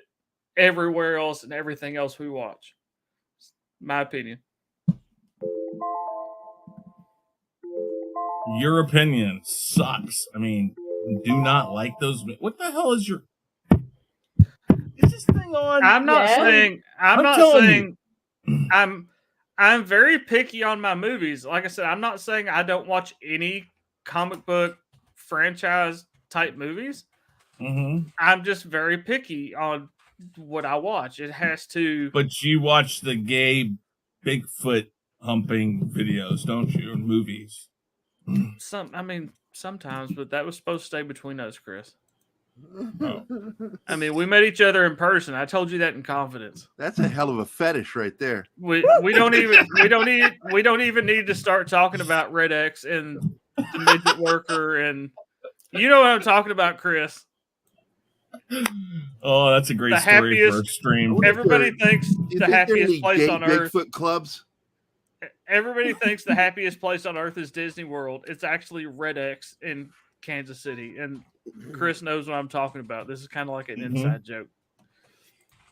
Speaker 4: everywhere else and everything else we watch. My opinion.
Speaker 3: Your opinion sucks. I mean, do not like those. What the hell is your? Is this thing on?
Speaker 4: I'm not saying. I'm very picky on my movies. Like I said, I'm not saying I don't watch any comic book franchise type movies.
Speaker 3: Mm-hmm.
Speaker 4: I'm just very picky on what I watch. It has to.
Speaker 3: But you watch the gay Bigfoot humping videos, don't you? In movies.
Speaker 4: Sometimes, but that was supposed to stay between us, Chris.
Speaker 3: Oh.
Speaker 4: I mean, we met each other in person. I told you that in confidence.
Speaker 5: That's a hell of a fetish right there.
Speaker 4: We don't even need to start talking about Red X and the midget worker, and you know what I'm talking about, Chris.
Speaker 3: Oh, that's a great story for a stream.
Speaker 4: Everybody thinks the happiest place on earth.
Speaker 5: Bigfoot clubs.
Speaker 4: Everybody thinks the happiest place on earth is Disney World. It's actually Red X in Kansas City, and Chris knows what I'm talking about. This is kind of like an inside joke.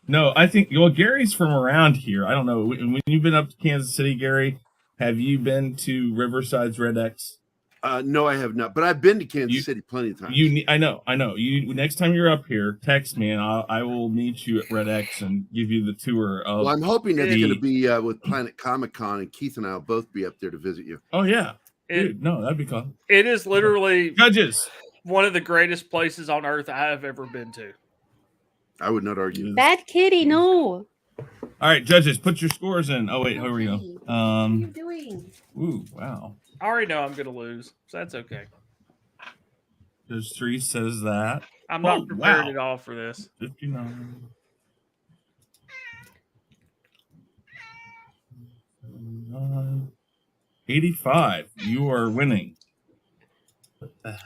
Speaker 3: No, I think Gary's from around here. I don't know. When you've been up to Kansas City, Gary, have you been to Riverside's Red X?
Speaker 5: No, I have not. But I've been to Kansas City plenty of times.
Speaker 3: I know. You next time you're up here, text me and I will meet you at Red X and give you the tour of.
Speaker 5: Well, I'm hoping that's going to be with Planet Comic Con, and Keith and I will both be up there to visit you.
Speaker 3: Oh yeah, dude, no, that'd be cool.
Speaker 4: It is literally
Speaker 3: Judges,
Speaker 4: one of the greatest places on earth I have ever been to.
Speaker 5: I would not argue.
Speaker 6: Bad kitty, no.
Speaker 3: All right, judges, put your scores in. Oh wait, here we go.
Speaker 6: What are you doing?
Speaker 3: Ooh, wow.
Speaker 4: I already know I'm going to lose, so that's okay.
Speaker 3: Judge 3 says that.
Speaker 4: I'm not prepared at all for this.
Speaker 3: 59. 85. You are winning.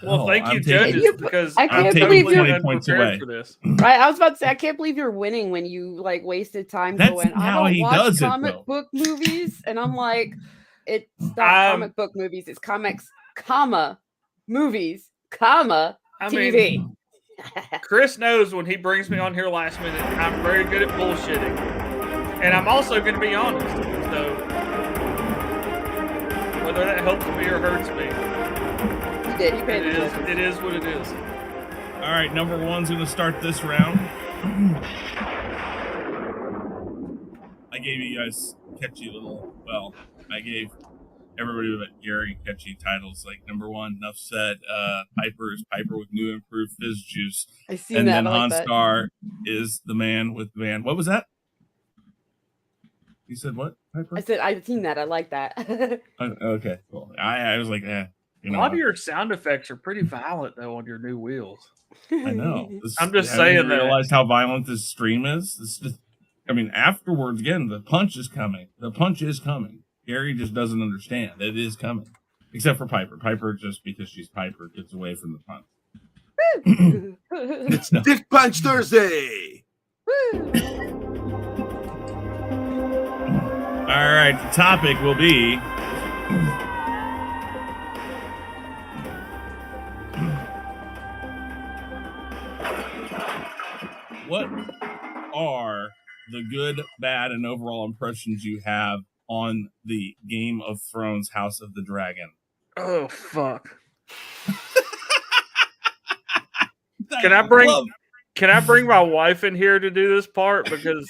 Speaker 4: Well, thank you, judges, because
Speaker 6: I can't believe you're
Speaker 3: 20 points away
Speaker 4: for this.
Speaker 6: Right, I was about to say I can't believe you're winning when you wasted time
Speaker 3: That's
Speaker 6: going.
Speaker 3: how
Speaker 6: I don't
Speaker 3: he
Speaker 6: watch
Speaker 3: does it,
Speaker 6: comic
Speaker 3: though.
Speaker 6: book movies, and I'm like, It's not comic book movies. It's comics, comma, movies, comma,
Speaker 4: I
Speaker 6: TV.
Speaker 4: mean, Chris knows when he brings me on here last minute, I'm very good at bullshitting. And I'm also going to be honest. So, whether that helps me or hurts me,
Speaker 6: You did. You paid attention.
Speaker 4: it is what it is.
Speaker 3: All right, number one's going to start this round. I gave you guys catchy little, well, I gave everybody but Gary catchy titles like number one, Enough Said, Piper is Piper with new improved fizz juice.
Speaker 6: I see
Speaker 3: And
Speaker 6: that.
Speaker 3: then
Speaker 6: I like that.
Speaker 3: Hanstar is the man with the man. What was that? You said what, Piper?
Speaker 6: I said I've seen that. I like that.
Speaker 3: Okay, cool. I was like,
Speaker 4: A lot of your sound effects are pretty violent though on your new wheels.
Speaker 3: I know.
Speaker 4: I'm just
Speaker 3: haven't
Speaker 4: saying
Speaker 3: you
Speaker 4: that.
Speaker 3: realized how violent this stream is? It's just, I mean, afterwards, again, the punch is coming. The punch is coming. Gary just doesn't understand. It is coming. Except for Piper. Piper, just because she's Piper, gets away from the punch.
Speaker 5: It's Dick Punch Thursday.
Speaker 3: All right, the topic will be what are the good, bad, and overall impressions you have on the Game of Thrones House of the Dragon?
Speaker 4: Oh fuck. Can I bring my wife in here to do this part because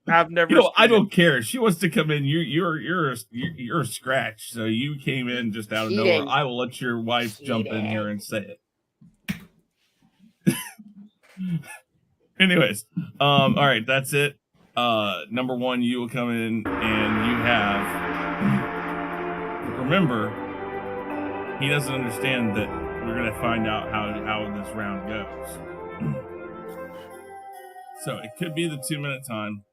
Speaker 4: I've never.
Speaker 3: I don't care. She wants to come in. You're a scratch. So you came in just out of nowhere. I will let your wife jump in here and say it. Anyways, all right, that's it. Number one, you will come in and you have. Remember, he doesn't understand that we're gonna find out how this round goes. So it could be the 2-minute time,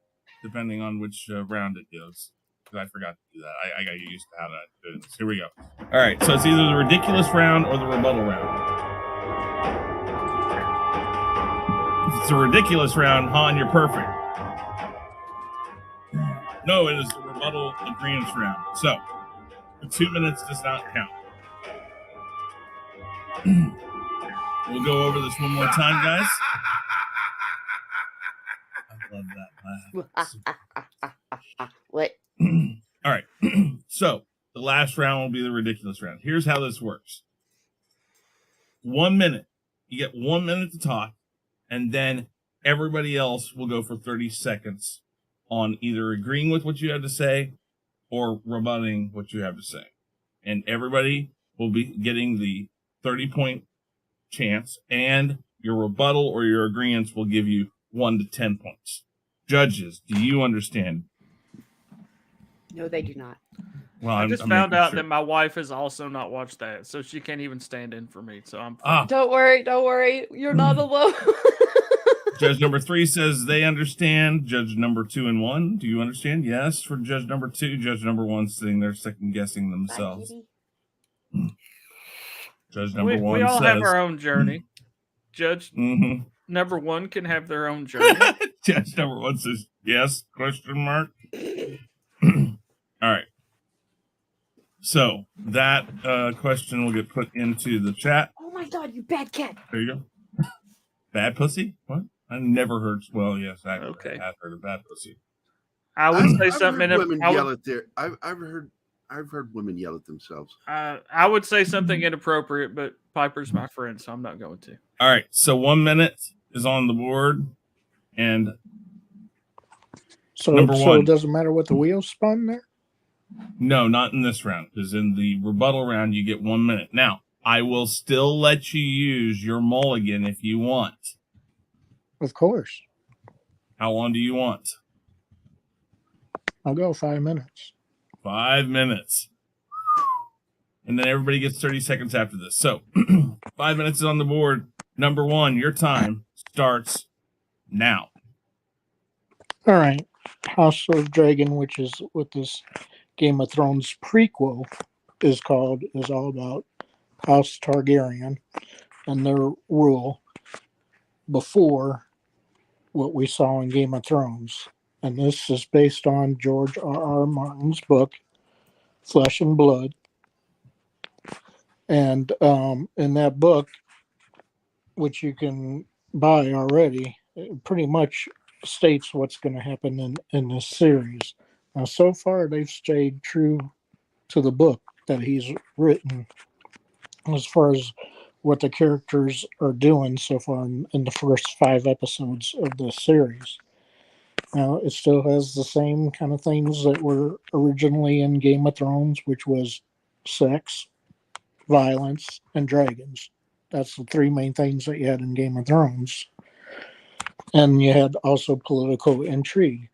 Speaker 3: depending on which round it goes. Because I forgot to do that. I got used to how to do this. Here we go. All right, so it's either the ridiculous round or the rebuttal round. If it's a ridiculous round, Han, you're perfect. No, it is the rebuttal agreement round. So the 2 minutes does not count. We'll go over this one more time, guys. I love that laugh.
Speaker 6: What?
Speaker 3: All right. So the last round will be the ridiculous round. Here's how this works. 1 minute. You get 1 minute to talk, and then everybody else will go for 30 seconds on either agreeing with what you have to say or rebutting what you have to say. And everybody will be getting the 30-point chance, and your rebuttal or your agreements will give you 1 to 10 points. Judges, do you understand?
Speaker 6: No, they do not.
Speaker 3: Well,
Speaker 4: I just found out that my wife has also not watched that, so she can't even stand in for me. So I'm.
Speaker 6: Don't worry. You're not alone.
Speaker 3: Judge number 3 says they understand. Judge number 2 and 1, do you understand? Yes, for judge number 2. Judge number 1 sitting there second guessing themselves. Judge number 1
Speaker 4: we all
Speaker 3: says,
Speaker 4: have our own journey. Judge number 1 can have their own journey.
Speaker 3: Judge number 1 says yes? Question mark. All right. So that question will get put into the chat.
Speaker 6: Oh my god, you bad cat.
Speaker 3: There you go. Bad pussy? What? I never heard. Well, yes, I have heard of bad pussy.
Speaker 4: I would say something.
Speaker 5: Women yell at their. I've heard women yell at themselves.
Speaker 4: I would say something inappropriate, but Piper's my friend, so I'm not going to.
Speaker 3: All right. So 1 minute is on the board, and
Speaker 9: so
Speaker 3: number one.
Speaker 9: It doesn't matter what the wheels spun there.
Speaker 3: No, not in this round, because in the rebuttal round you get 1 minute. Now, I will still let you use your mulligan if you want.
Speaker 9: Of course.
Speaker 3: How long do you want?
Speaker 9: I'll go 5 minutes.
Speaker 3: 5 minutes. And then everybody gets 30 seconds after this. So 5 minutes is on the board. Number 1, your time starts now.
Speaker 9: All right. House of Dragon, which is what this Game of Thrones prequel is called, is all about House Targaryen and their rule before what we saw in Game of Thrones. And this is based on George R.R. Martin's book, Flesh and Blood. And in that book, which you can buy already, it pretty much states what's going to happen in this series. Now, so far, they've stayed true to the book that he's written as far as what the characters are doing so far in the first 5 episodes of the series. Now, it still has the same kind of things that were originally in Game of Thrones, which was sex, violence, and dragons. That's the 3 main things that you had in Game of Thrones. And you had also political intrigue.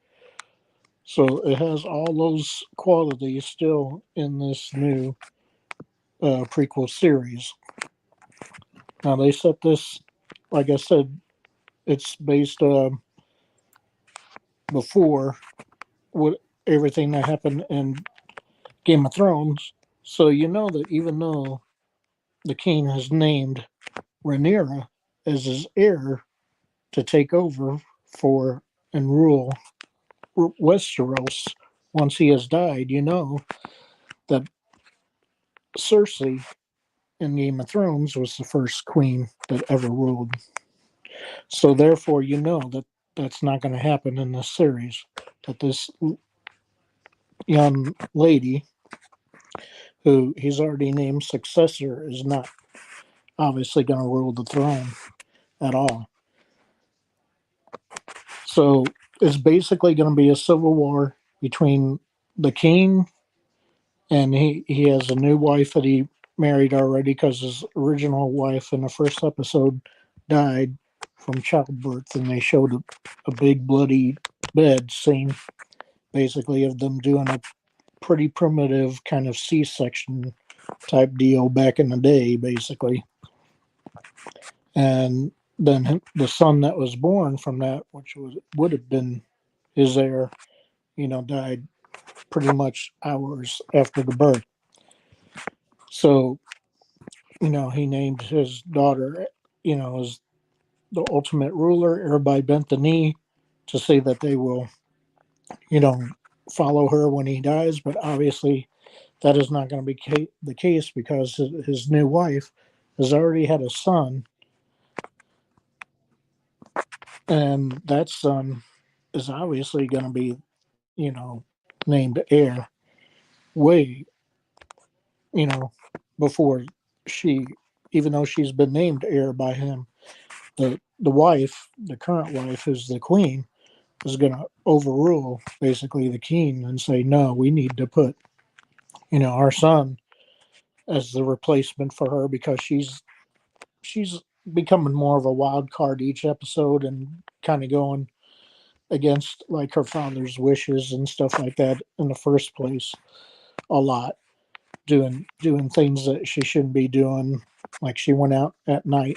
Speaker 9: So it has all those qualities still in this new prequel series. Now, they set this, like I said, it's based before what everything that happened in Game of Thrones. So you know that even though the king has named Rhaenyra as his heir to take over for and rule Westeros once he has died, you know that Cersei in Game of Thrones was the first queen that ever ruled. So therefore, you know that that's not going to happen in this series. That this young lady, who he's already named successor, is not obviously going to rule the throne at all. So it's basically going to be a civil war between the king, and he has a new wife that he married already because his original wife in the first episode died from childbirth, and they showed a big bloody bed scene, basically, of them doing a pretty primitive kind of C-section type deal back in the day, basically. And then the son that was born from that, which would have been his heir, died pretty much hours after the birth. So, he named his daughter, as the ultimate ruler. Everybody bent the knee to say that they will, follow her when he dies. But obviously, that is not going to be the case because his new wife has already had a son. And that son is obviously going to be, named heir way, before she, even though she's been named heir by him, the wife, the current wife, who's the queen, is going to overrule basically the king and say, no, we need to put, our son as the replacement for her because she's becoming more of a wild card each episode and kind of going against like her father's wishes and stuff like that in the first place a lot, doing things that she shouldn't be doing. Like she went out at night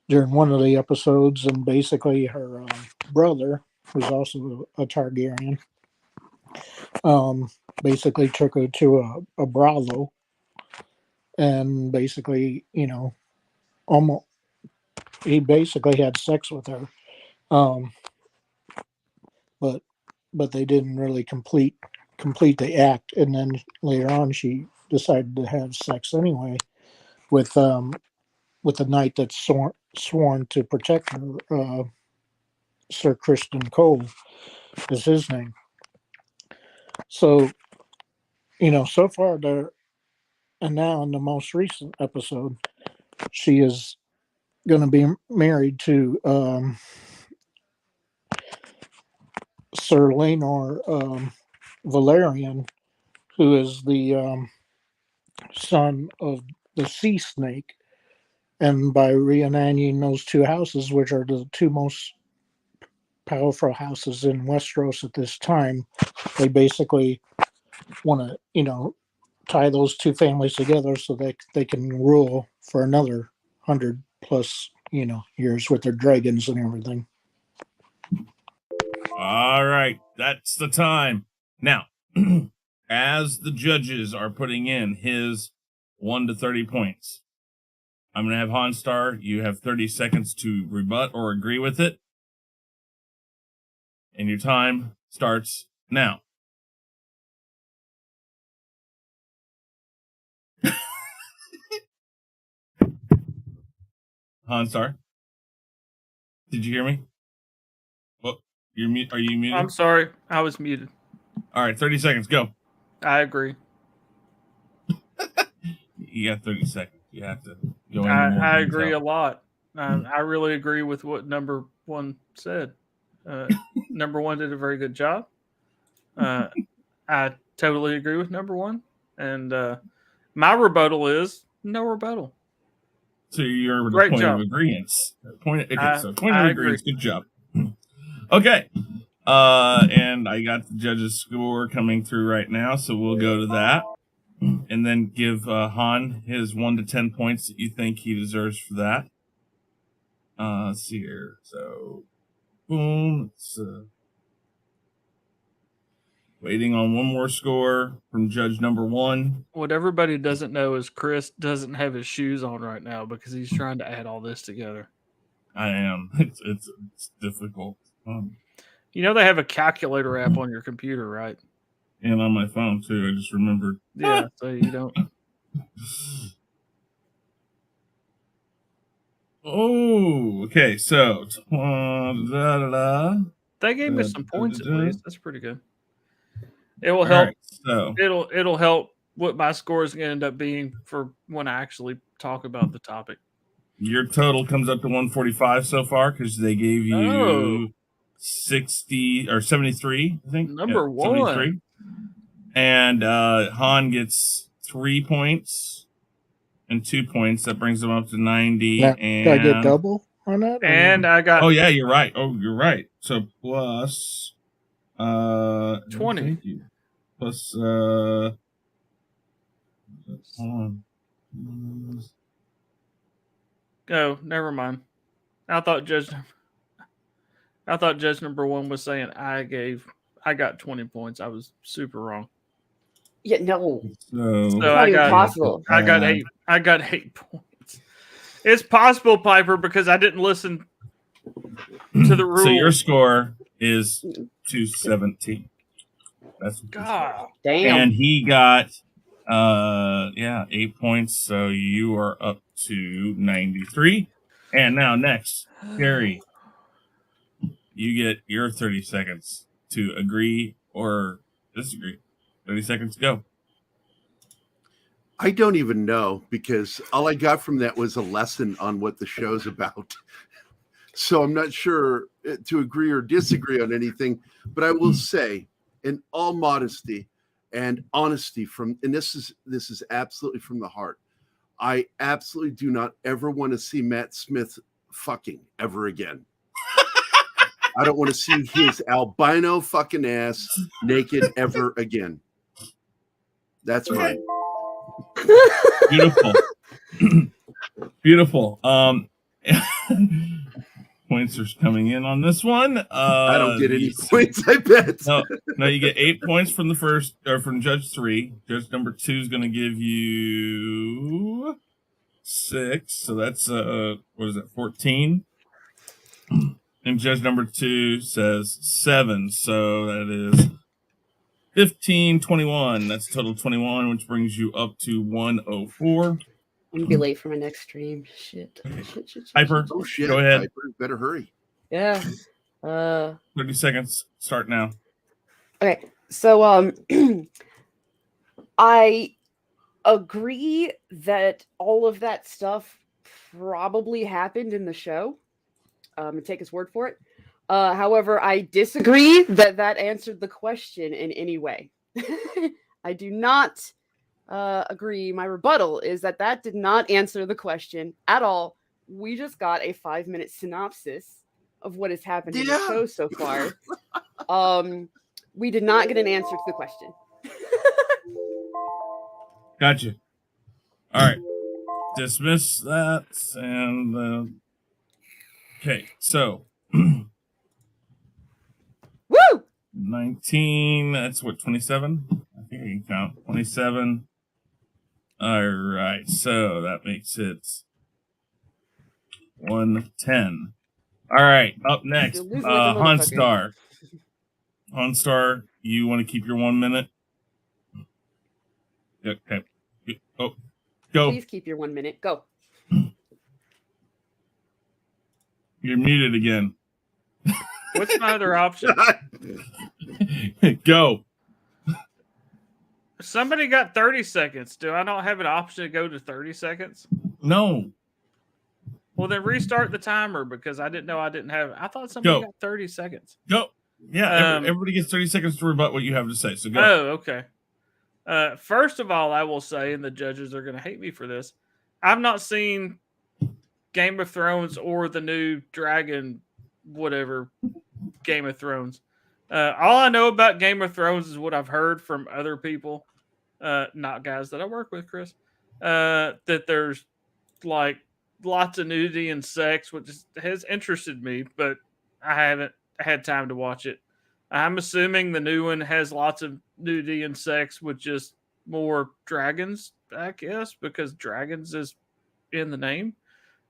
Speaker 9: during one of the episodes, and basically her brother, who's also a Targaryen, basically took her to a brothel and basically, almost he basically had sex with her, um, but they didn't really complete the act. And then later on, she decided to have sex anyway with a knight that's sworn to protect her. Sir Kristen Cole is his name. So, so far there, and now in the most recent episode, she is going to be married to Sir Laenor Valerian, who is the son of the sea snake. And by reuniting those two houses, which are the two most powerful houses in Westeros at this time, they basically want to, tie those two families together so that they can rule for another 100+ years with their dragons and everything.
Speaker 3: All right, that's the time. Now, as the judges are putting in his 1 to 30 points, I'm going to have Honstar. You have 30 seconds to rebut or agree with it. And your time starts now. Hanstar. Did you hear me? What? You're mute? Are you muted?
Speaker 4: I'm sorry, I was muted.
Speaker 3: All right, 30 seconds. Go.
Speaker 4: I agree.
Speaker 3: You got 30 seconds. You have to go into more
Speaker 4: I
Speaker 3: detail.
Speaker 4: agree a lot. I really agree with what number one said. Number one did a very good job. I totally agree with number one. And my rebuttal is no rebuttal.
Speaker 3: So you're the
Speaker 4: Great
Speaker 3: point
Speaker 4: job.
Speaker 3: of agreement. Point of
Speaker 4: I
Speaker 3: agreement.
Speaker 4: agree.
Speaker 3: Good job. Okay. And I got the judges' score coming through right now, so we'll go to that. And then give Han his 1 to 10 points that you think he deserves for that. Let's see here. So, boom. It's waiting on one more score from judge number 1.
Speaker 4: What everybody doesn't know is Chris doesn't have his shoes on right now because he's trying to add all this together.
Speaker 3: I am. It's difficult.
Speaker 4: You know they have a calculator app on your computer, right?
Speaker 3: And on my phone too. I just remembered.
Speaker 4: Yeah, so you don't.
Speaker 3: Oh, okay. So,
Speaker 4: They gave me some points at least. That's pretty good. It will
Speaker 3: all
Speaker 4: help.
Speaker 3: right, so
Speaker 4: It'll help what my score is going to end up being for when I actually talk about the topic.
Speaker 3: your total comes up to 145 so far because they gave you 60 or 73, I think.
Speaker 4: Number one.
Speaker 3: 73. And Han gets 3 points and 2 points. That brings him up to 90.
Speaker 9: Now,
Speaker 3: and
Speaker 9: did I get double on that? or
Speaker 4: And
Speaker 9: no?
Speaker 4: I got
Speaker 3: oh yeah, you're right. Oh, you're right. So plus
Speaker 4: 20.
Speaker 3: Thank you. Plus hold on.
Speaker 4: Oh, never mind. I thought judge number one was saying I got 20 points. I was super wrong.
Speaker 6: Yeah, no.
Speaker 3: So
Speaker 4: So
Speaker 6: Not even possible.
Speaker 4: I got 8 points. It's possible, Piper, because I didn't listen to the rules.
Speaker 3: So your score is 217. That's what
Speaker 4: God.
Speaker 6: Damn.
Speaker 3: and he got 8 points, so you are up to 93. And now next, Gary, you get your 30 seconds to agree or disagree. 30 seconds to go.
Speaker 5: I don't even know because all I got from that was a lesson on what the show's about. So I'm not sure to agree or disagree on anything, but I will say, in all modesty and honesty, and this is absolutely from the heart, I absolutely do not ever want to see Matt Smith fucking ever again. I don't want to see his albino fucking ass naked ever again. That's mine.
Speaker 3: Beautiful. Beautiful. Points are coming in on this one.
Speaker 5: I don't get any points, I bet.
Speaker 3: No, you get 8 points from the first, or from Judge 3. Judge number 2 is going to give you 6. So that's, 14? And Judge number 2 says 7. So that is 15, 21. That's a total 21, which brings you up to 104.
Speaker 6: I'm gonna be late for my next stream. Shit.
Speaker 3: Hyper,
Speaker 5: Oh shit!
Speaker 3: go ahead.
Speaker 5: Hyper, better hurry.
Speaker 6: Yeah.
Speaker 3: 30 seconds. Start now.
Speaker 6: Okay. So I agree that all of that stuff probably happened in the show. And take his word for it. However, I disagree that answered the question in any way. I do not agree. My rebuttal is that did not answer the question at all. We just got a 5-minute synopsis of what has happened in the show so far. We did not get an answer to the question.
Speaker 3: Gotcha. All right. Dismiss that. And, okay. So,
Speaker 6: Woo!
Speaker 3: 19. That's what, 27? I think I can count. 27. All right. So that makes it 110. All right. Up next,
Speaker 6: You're losing like a motherfucker.
Speaker 3: Hanstar, you want to keep your 1 minute? Okay. Oh, go.
Speaker 6: Please keep your 1 minute. Go.
Speaker 3: You're muted again.
Speaker 4: What's my other option?
Speaker 3: Go.
Speaker 4: Somebody got 30 seconds. Do I not have an option to go to 30 seconds?
Speaker 3: No.
Speaker 4: Well, then restart the timer because I didn't know I didn't have. I thought somebody got 30 seconds.
Speaker 3: Go. Yeah, everybody gets 30 seconds to rebut what you have to say. So go.
Speaker 4: Oh, okay. First of all, I will say, and the judges are going to hate me for this, I've not seen Game of Thrones or the new Dragon, whatever, Game of Thrones. All I know about Game of Thrones is what I've heard from other people, not guys that I work with, Chris, that there's like lots of nudity and sex, which has interested me, but I haven't had time to watch it. I'm assuming the new one has lots of nudity and sex with just more dragons, I guess, because dragons is in the name.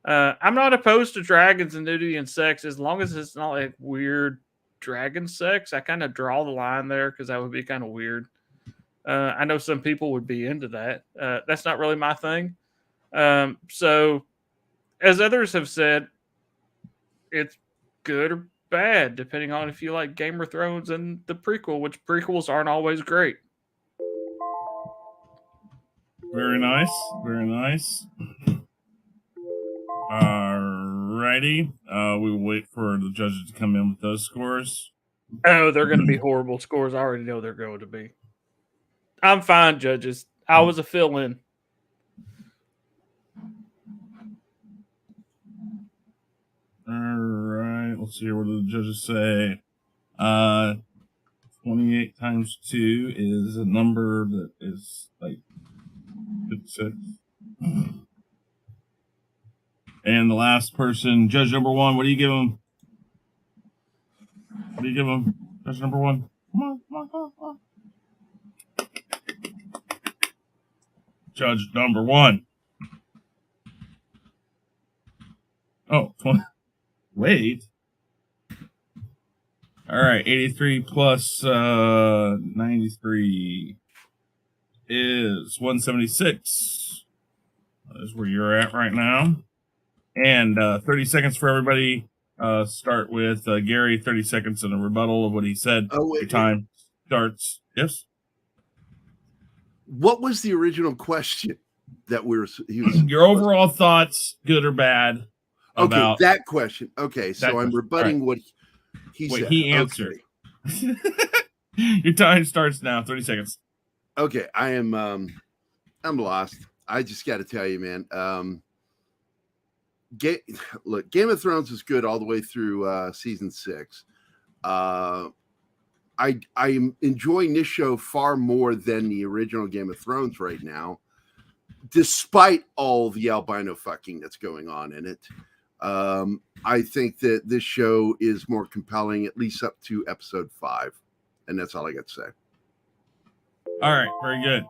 Speaker 4: I'm not opposed to dragons and nudity and sex as long as it's not like weird dragon sex. I kind of draw the line there because that would be kind of weird. I know some people would be into that. That's not really my thing. So, as others have said, it's good or bad, depending on if you like Game of Thrones and the prequel, which prequels aren't always great.
Speaker 3: Very nice. Very nice. Alrighty. We will wait for the judges to come in with those scores.
Speaker 4: Oh, they're going to be horrible scores. I already know they're going to be. I'm fine, judges. I was a fill-in.
Speaker 3: Alright. Let's see here. What do the judges say? 28 times 2 is a number that is like 56. And the last person, judge number 1, what do you give him? What do you give him? Judge number 1. Come on, come on, come on, come on. Judge number 1. Oh, 20. Wait. All right, 83 plus 93 is 176. That is where you're at right now. And 30 seconds for everybody. Start with Gary, 30 seconds and a rebuttal of what he said.
Speaker 5: Oh, wait.
Speaker 3: Your time starts. Yes?
Speaker 5: What was the original question that
Speaker 3: your overall thoughts, good or bad?
Speaker 5: Okay, that question. Okay, so I'm rebutting
Speaker 3: right.
Speaker 5: what he said.
Speaker 3: He answered. Okay. Your time starts now. 30 seconds.
Speaker 5: Okay, I'm lost. I just got to tell you, man. Look, Game of Thrones is good all the way through season 6. I'm enjoying this show far more than the original Game of Thrones right now, despite all the albino fucking that's going on in it. I think that this show is more compelling, at least up to episode 5. And that's all I got to say.
Speaker 3: All right. Very good.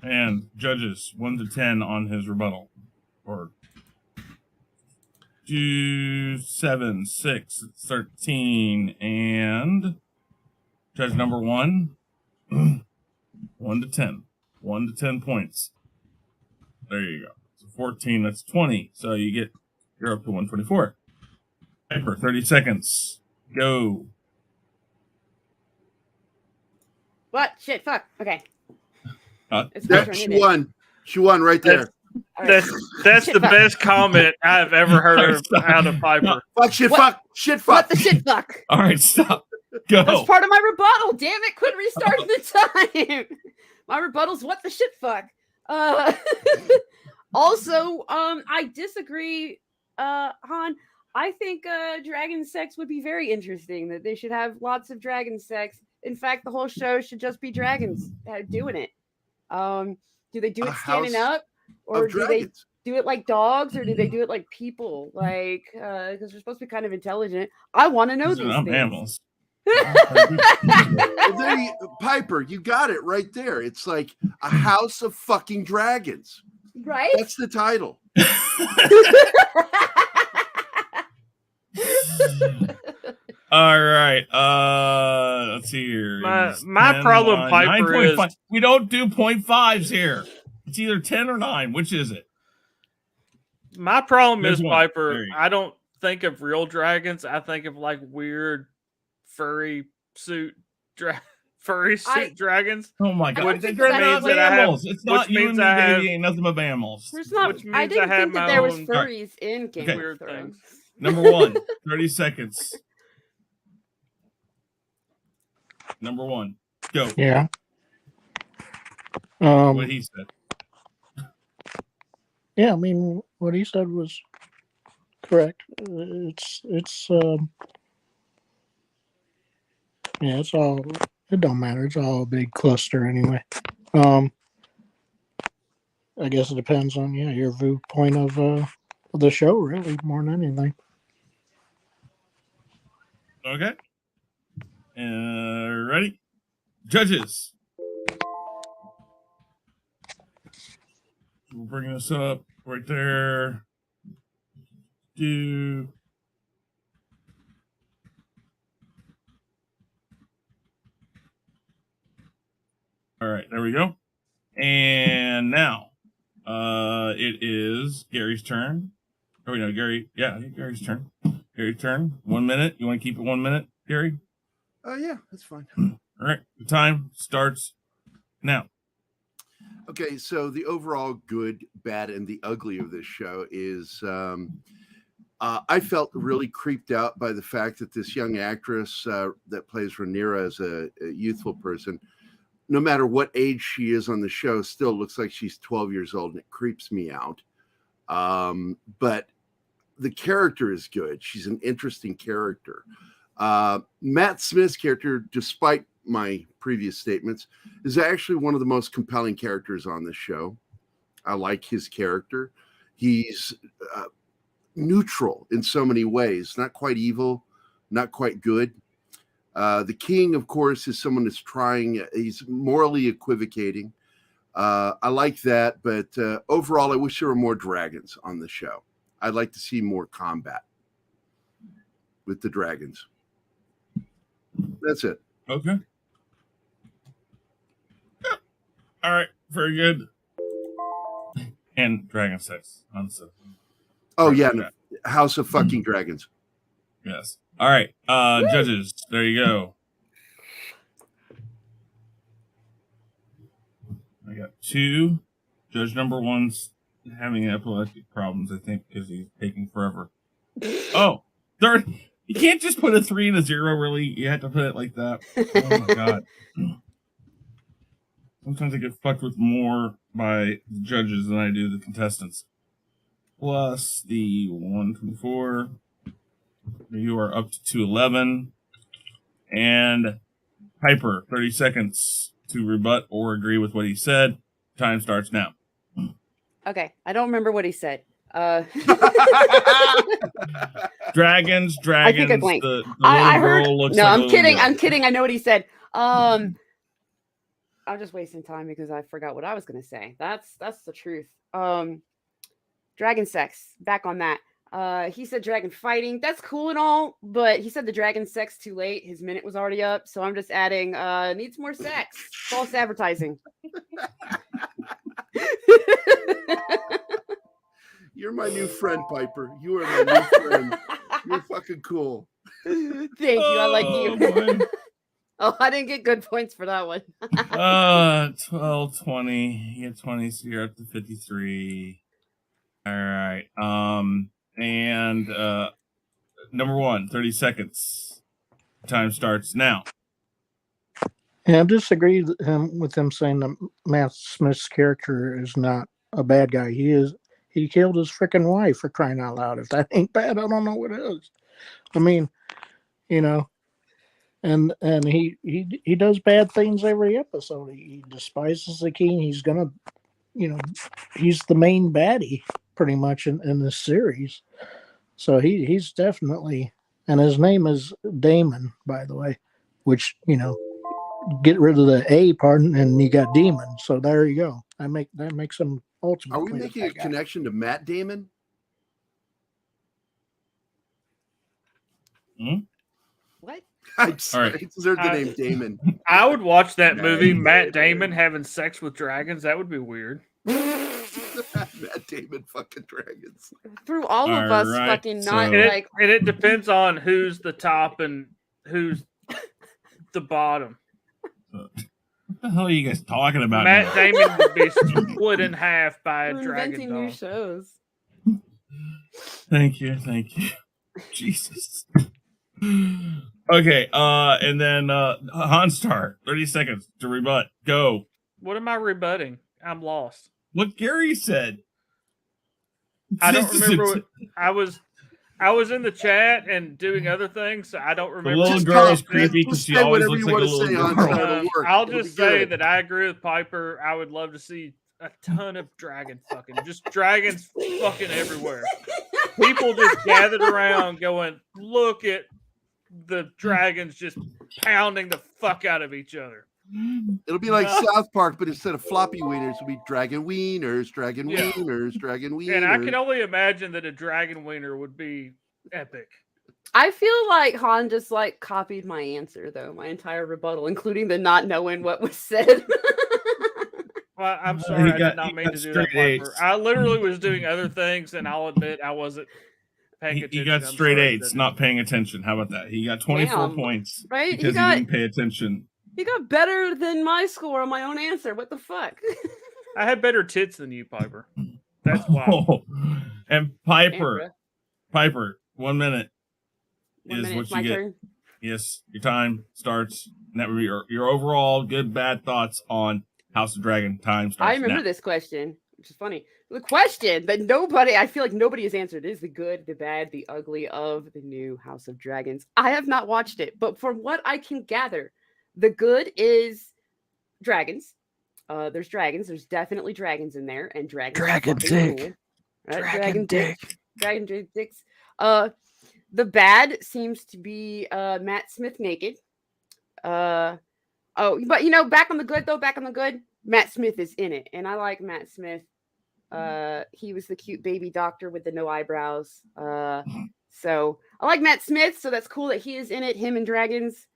Speaker 3: And judges 1 to 10 on his rebuttal. Or 2, 7, 6, 13. And judge number 1, 1 to 10. 1 to 10 points. There you go. 14, that's 20. So you're up to 124. Piper, 30 seconds. Go.
Speaker 6: What? Shit, fuck. Okay.
Speaker 5: She won. She won right there.
Speaker 4: That's the best comment I've ever heard out of Piper.
Speaker 5: Fuck, shit, fuck. Shit, fuck.
Speaker 6: What the shit, fuck?
Speaker 3: All right, stop. Go.
Speaker 6: That's part of my rebuttal. Damn it. Quit restarting the time. My rebuttal's what the shit, fuck. Also, I disagree, Han. I think dragon sex would be very interesting, that they should have lots of dragon sex. In fact, the whole show should just be dragons doing it. Do they do it standing up? Or do they do it like dogs? Or do they do it like people? Like, because they're supposed to be kind of intelligent. I want to know these things.
Speaker 3: Animals.
Speaker 5: Piper, you got it right there. It's like a house of fucking dragons.
Speaker 6: Right?
Speaker 5: That's the title.
Speaker 3: All right. Let's see here.
Speaker 4: My problem, Piper, is
Speaker 3: we don't do 0.5s here. It's either 10 or 9. Which is it?
Speaker 4: My problem
Speaker 3: There's
Speaker 4: is,
Speaker 3: one.
Speaker 4: Piper,
Speaker 3: There you go.
Speaker 4: I don't think of real dragons. I think of like weird furry suit dragons.
Speaker 3: Oh my god,
Speaker 6: don't think
Speaker 3: they're
Speaker 6: that
Speaker 3: not
Speaker 6: means that
Speaker 4: I have-
Speaker 3: mammals. It's not
Speaker 4: which
Speaker 3: you
Speaker 4: means
Speaker 3: and me,
Speaker 4: I have-
Speaker 3: baby. Ain't nothing but mammals.
Speaker 6: There's not.
Speaker 4: Which
Speaker 6: I
Speaker 4: means I
Speaker 6: didn't
Speaker 4: have
Speaker 6: think that
Speaker 4: my
Speaker 6: there was
Speaker 4: own-
Speaker 6: furries in Game
Speaker 3: Okay.
Speaker 6: of
Speaker 4: Weird
Speaker 6: Thrones.
Speaker 4: things.
Speaker 3: Number 1, 30 seconds. Number 1, go.
Speaker 9: Yeah.
Speaker 3: What he said.
Speaker 9: Yeah, I mean, what he said was correct. Yeah, it's all. It don't matter. It's all a big cluster anyway. I guess it depends on your viewpoint of the show, really, more than anything.
Speaker 3: Okay. Ready? Judges. We'll bring this up right there. All right, there we go. And now, it is Gary's turn. Oh, no, Gary. Yeah, I think Gary's turn. Gary's turn. 1 minute. You want to keep it 1 minute, Gary?
Speaker 5: Yeah, that's fine.
Speaker 3: All right. The time starts now.
Speaker 5: Okay, so the overall good, bad, and the ugly of this show is I felt really creeped out by the fact that this young actress that plays Rhaenyra as a youthful person, no matter what age she is on the show, still looks like she's 12 years old, and it creeps me out. But the character is good. She's an interesting character. Matt Smith's character, despite my previous statements, is actually one of the most compelling characters on the show. I like his character. He's neutral in so many ways, not quite evil, not quite good. The king, of course, is someone that's trying, he's morally equivocating. I like that, but overall, I wish there were more dragons on the show. I'd like to see more combat with the dragons. That's it.
Speaker 3: Okay. Yeah. All right. Very good. And dragon sex.
Speaker 5: Oh, yeah. House of fucking dragons.
Speaker 3: Yes. All right. Judges, there you go. I got 2. Judge number 1's having epileptic problems, I think, because he's taking forever. Oh, third. You can't just put a 3 and a 0, really. You have to put it like that. Oh, my God. Sometimes I get fucked with more by the judges than I do the contestants. Plus the 124. You are up to 211. And Piper, 30 seconds to rebut or agree with what he said. Time starts now.
Speaker 6: Okay, I don't remember what he said.
Speaker 3: Dragons.
Speaker 6: I think I blanked.
Speaker 3: The
Speaker 6: I
Speaker 3: little
Speaker 6: heard.
Speaker 3: girl looks
Speaker 6: No,
Speaker 3: like a
Speaker 6: I'm
Speaker 3: little
Speaker 6: kidding.
Speaker 3: girl.
Speaker 6: I'm kidding. I know what he said. I'm just wasting time because I forgot what I was going to say. That's the truth. Dragon sex. Back on that. He said dragon fighting. That's cool and all, but he said the dragon sex too late. His minute was already up, so I'm just adding needs more sex. False advertising.
Speaker 5: You're my new friend, Piper. You are my new friend. You're fucking cool.
Speaker 6: Thank you. I like you. Oh, I didn't get good points for that one.
Speaker 3: 12, 20. You get 20, so you're up to 53. All right. And number 1, 30 seconds. Time starts now.
Speaker 9: Yeah, I disagree with him saying that Matt Smith's character is not a bad guy. He killed his freaking wife, for crying out loud. If that ain't bad, I don't know what is. I mean, and he does bad things every episode. He despises the king. He's gonna, he's the main baddie pretty much in this series. So he's definitely, and his name is Damon, by the way, which, get rid of the A part and you got Demon. So there you go. That makes him ultimately.
Speaker 5: Are we making a connection to Matt Damon?
Speaker 6: What?
Speaker 5: I'm sorry.
Speaker 3: Right.
Speaker 5: I deserve the name Damon.
Speaker 4: I would watch that movie,
Speaker 5: Nice.
Speaker 4: Matt Damon having sex with dragons. That would be weird.
Speaker 5: Matt taming fucking dragons.
Speaker 6: Through all of us
Speaker 3: Alright,
Speaker 6: fucking not
Speaker 3: so-
Speaker 6: like
Speaker 4: And it depends on who's the top and who's the bottom.
Speaker 3: What the hell are you guys talking about?
Speaker 4: Matt
Speaker 3: now?
Speaker 4: Damon would be split in half by a
Speaker 6: we're
Speaker 4: dragon
Speaker 6: inventing new
Speaker 4: dog.
Speaker 6: shows.
Speaker 3: Thank you. Jesus. Okay, and then Hanstar, 30 seconds to rebut. Go.
Speaker 4: What am I rebutting? I'm lost.
Speaker 3: What Gary said.
Speaker 4: I don't remember. I was in the chat and doing other things, so I don't
Speaker 3: The
Speaker 4: remember.
Speaker 3: little
Speaker 5: Just
Speaker 3: girl
Speaker 5: tell-
Speaker 3: is creepy because
Speaker 5: just
Speaker 3: she
Speaker 5: say
Speaker 3: always
Speaker 5: whatever
Speaker 3: looks
Speaker 5: you
Speaker 3: like a
Speaker 5: wanna
Speaker 3: little
Speaker 5: say,
Speaker 3: girl.
Speaker 5: Hanstar. It'll work.
Speaker 4: I'll
Speaker 5: It'll
Speaker 4: just
Speaker 5: be
Speaker 4: say
Speaker 5: good.
Speaker 4: that I agree with Piper. I would love to see a ton of dragon fucking, just dragons fucking everywhere. People just gathered around going, look at the dragons just pounding the fuck out of each other.
Speaker 5: It'll be like South Park, but instead of floppy wieners, it'll be dragon wieners, dragon
Speaker 4: Yeah.
Speaker 5: wieners, dragon wieners.
Speaker 4: And I can only imagine that a dragon wiener would be epic.
Speaker 6: I feel like Han just like copied my answer though, my entire rebuttal, including the not knowing what was said.
Speaker 4: Well, I'm sorry, I
Speaker 3: got-
Speaker 4: did not
Speaker 3: he
Speaker 4: mean
Speaker 3: got
Speaker 4: to do that,
Speaker 3: straight
Speaker 4: Piper.
Speaker 3: eights.
Speaker 4: I literally was doing other things, and I'll admit I wasn't paying attention.
Speaker 3: He got
Speaker 4: I'm
Speaker 3: straight
Speaker 4: sorry,
Speaker 3: eights,
Speaker 4: didn't.
Speaker 3: not paying attention. How about that? He got 24
Speaker 6: Damn.
Speaker 3: points
Speaker 6: Right? He
Speaker 3: because he,
Speaker 6: got-
Speaker 3: didn't pay attention.
Speaker 6: He got better than my score on my own answer. What the fuck?
Speaker 4: I had better tits than you, Piper. That's why.
Speaker 3: Oh, and Piper,
Speaker 6: Damn, bruh.
Speaker 3: Piper, 1 minute
Speaker 6: 1
Speaker 3: is
Speaker 6: minute,
Speaker 3: what
Speaker 6: it's
Speaker 3: you
Speaker 6: my
Speaker 3: get.
Speaker 6: turn.
Speaker 3: Yes, your time starts. And that would be your overall good, bad thoughts on House of Dragon. Time starts.
Speaker 6: I remember
Speaker 3: now.
Speaker 6: this question, which is funny. The question that I feel like nobody has answered is the good, the bad, the ugly of the new House of Dragons. I have not watched it, but from what I can gather, the good is dragons. There's dragons. There's definitely dragons in there, and dragons.
Speaker 8: Dragon
Speaker 6: are fucking
Speaker 8: dick.
Speaker 6: cool. Right?
Speaker 8: Dragon dick.
Speaker 6: Dragon dicks. The bad seems to be Matt Smith naked. But back on the good though. Back on the good. Matt Smith is in it, and I like Matt Smith. He was the cute baby doctor with the no eyebrows. So I like Matt Smith, so that's cool that he is in it. Him and dragons.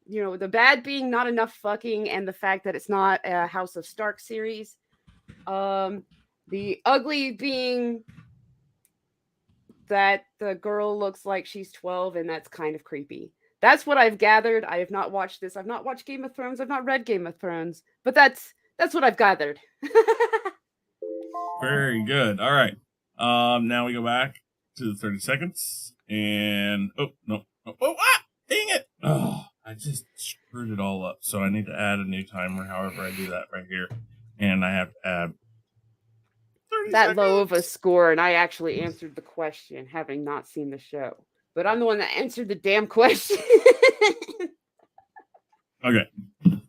Speaker 6: The bad being not enough fucking, and the fact that it's not a House of Stark series. The ugly being that the girl looks like she's 12, and that's kind of creepy. That's what I've gathered. I have not watched this. I've not watched Game of Thrones. I've not read Game of Thrones, but that's what I've gathered.
Speaker 3: Very good. All right. Now we go back to the 30 seconds. And no. Dang it. Oh, I just screwed it all up. So I need to add a new timer. However, I do that right here. And I have to add 30
Speaker 6: That
Speaker 3: seconds.
Speaker 6: low of a score, and I actually answered the question, having not seen the show. But I'm the one that answered the damn question.
Speaker 3: Okay.
Speaker 4: You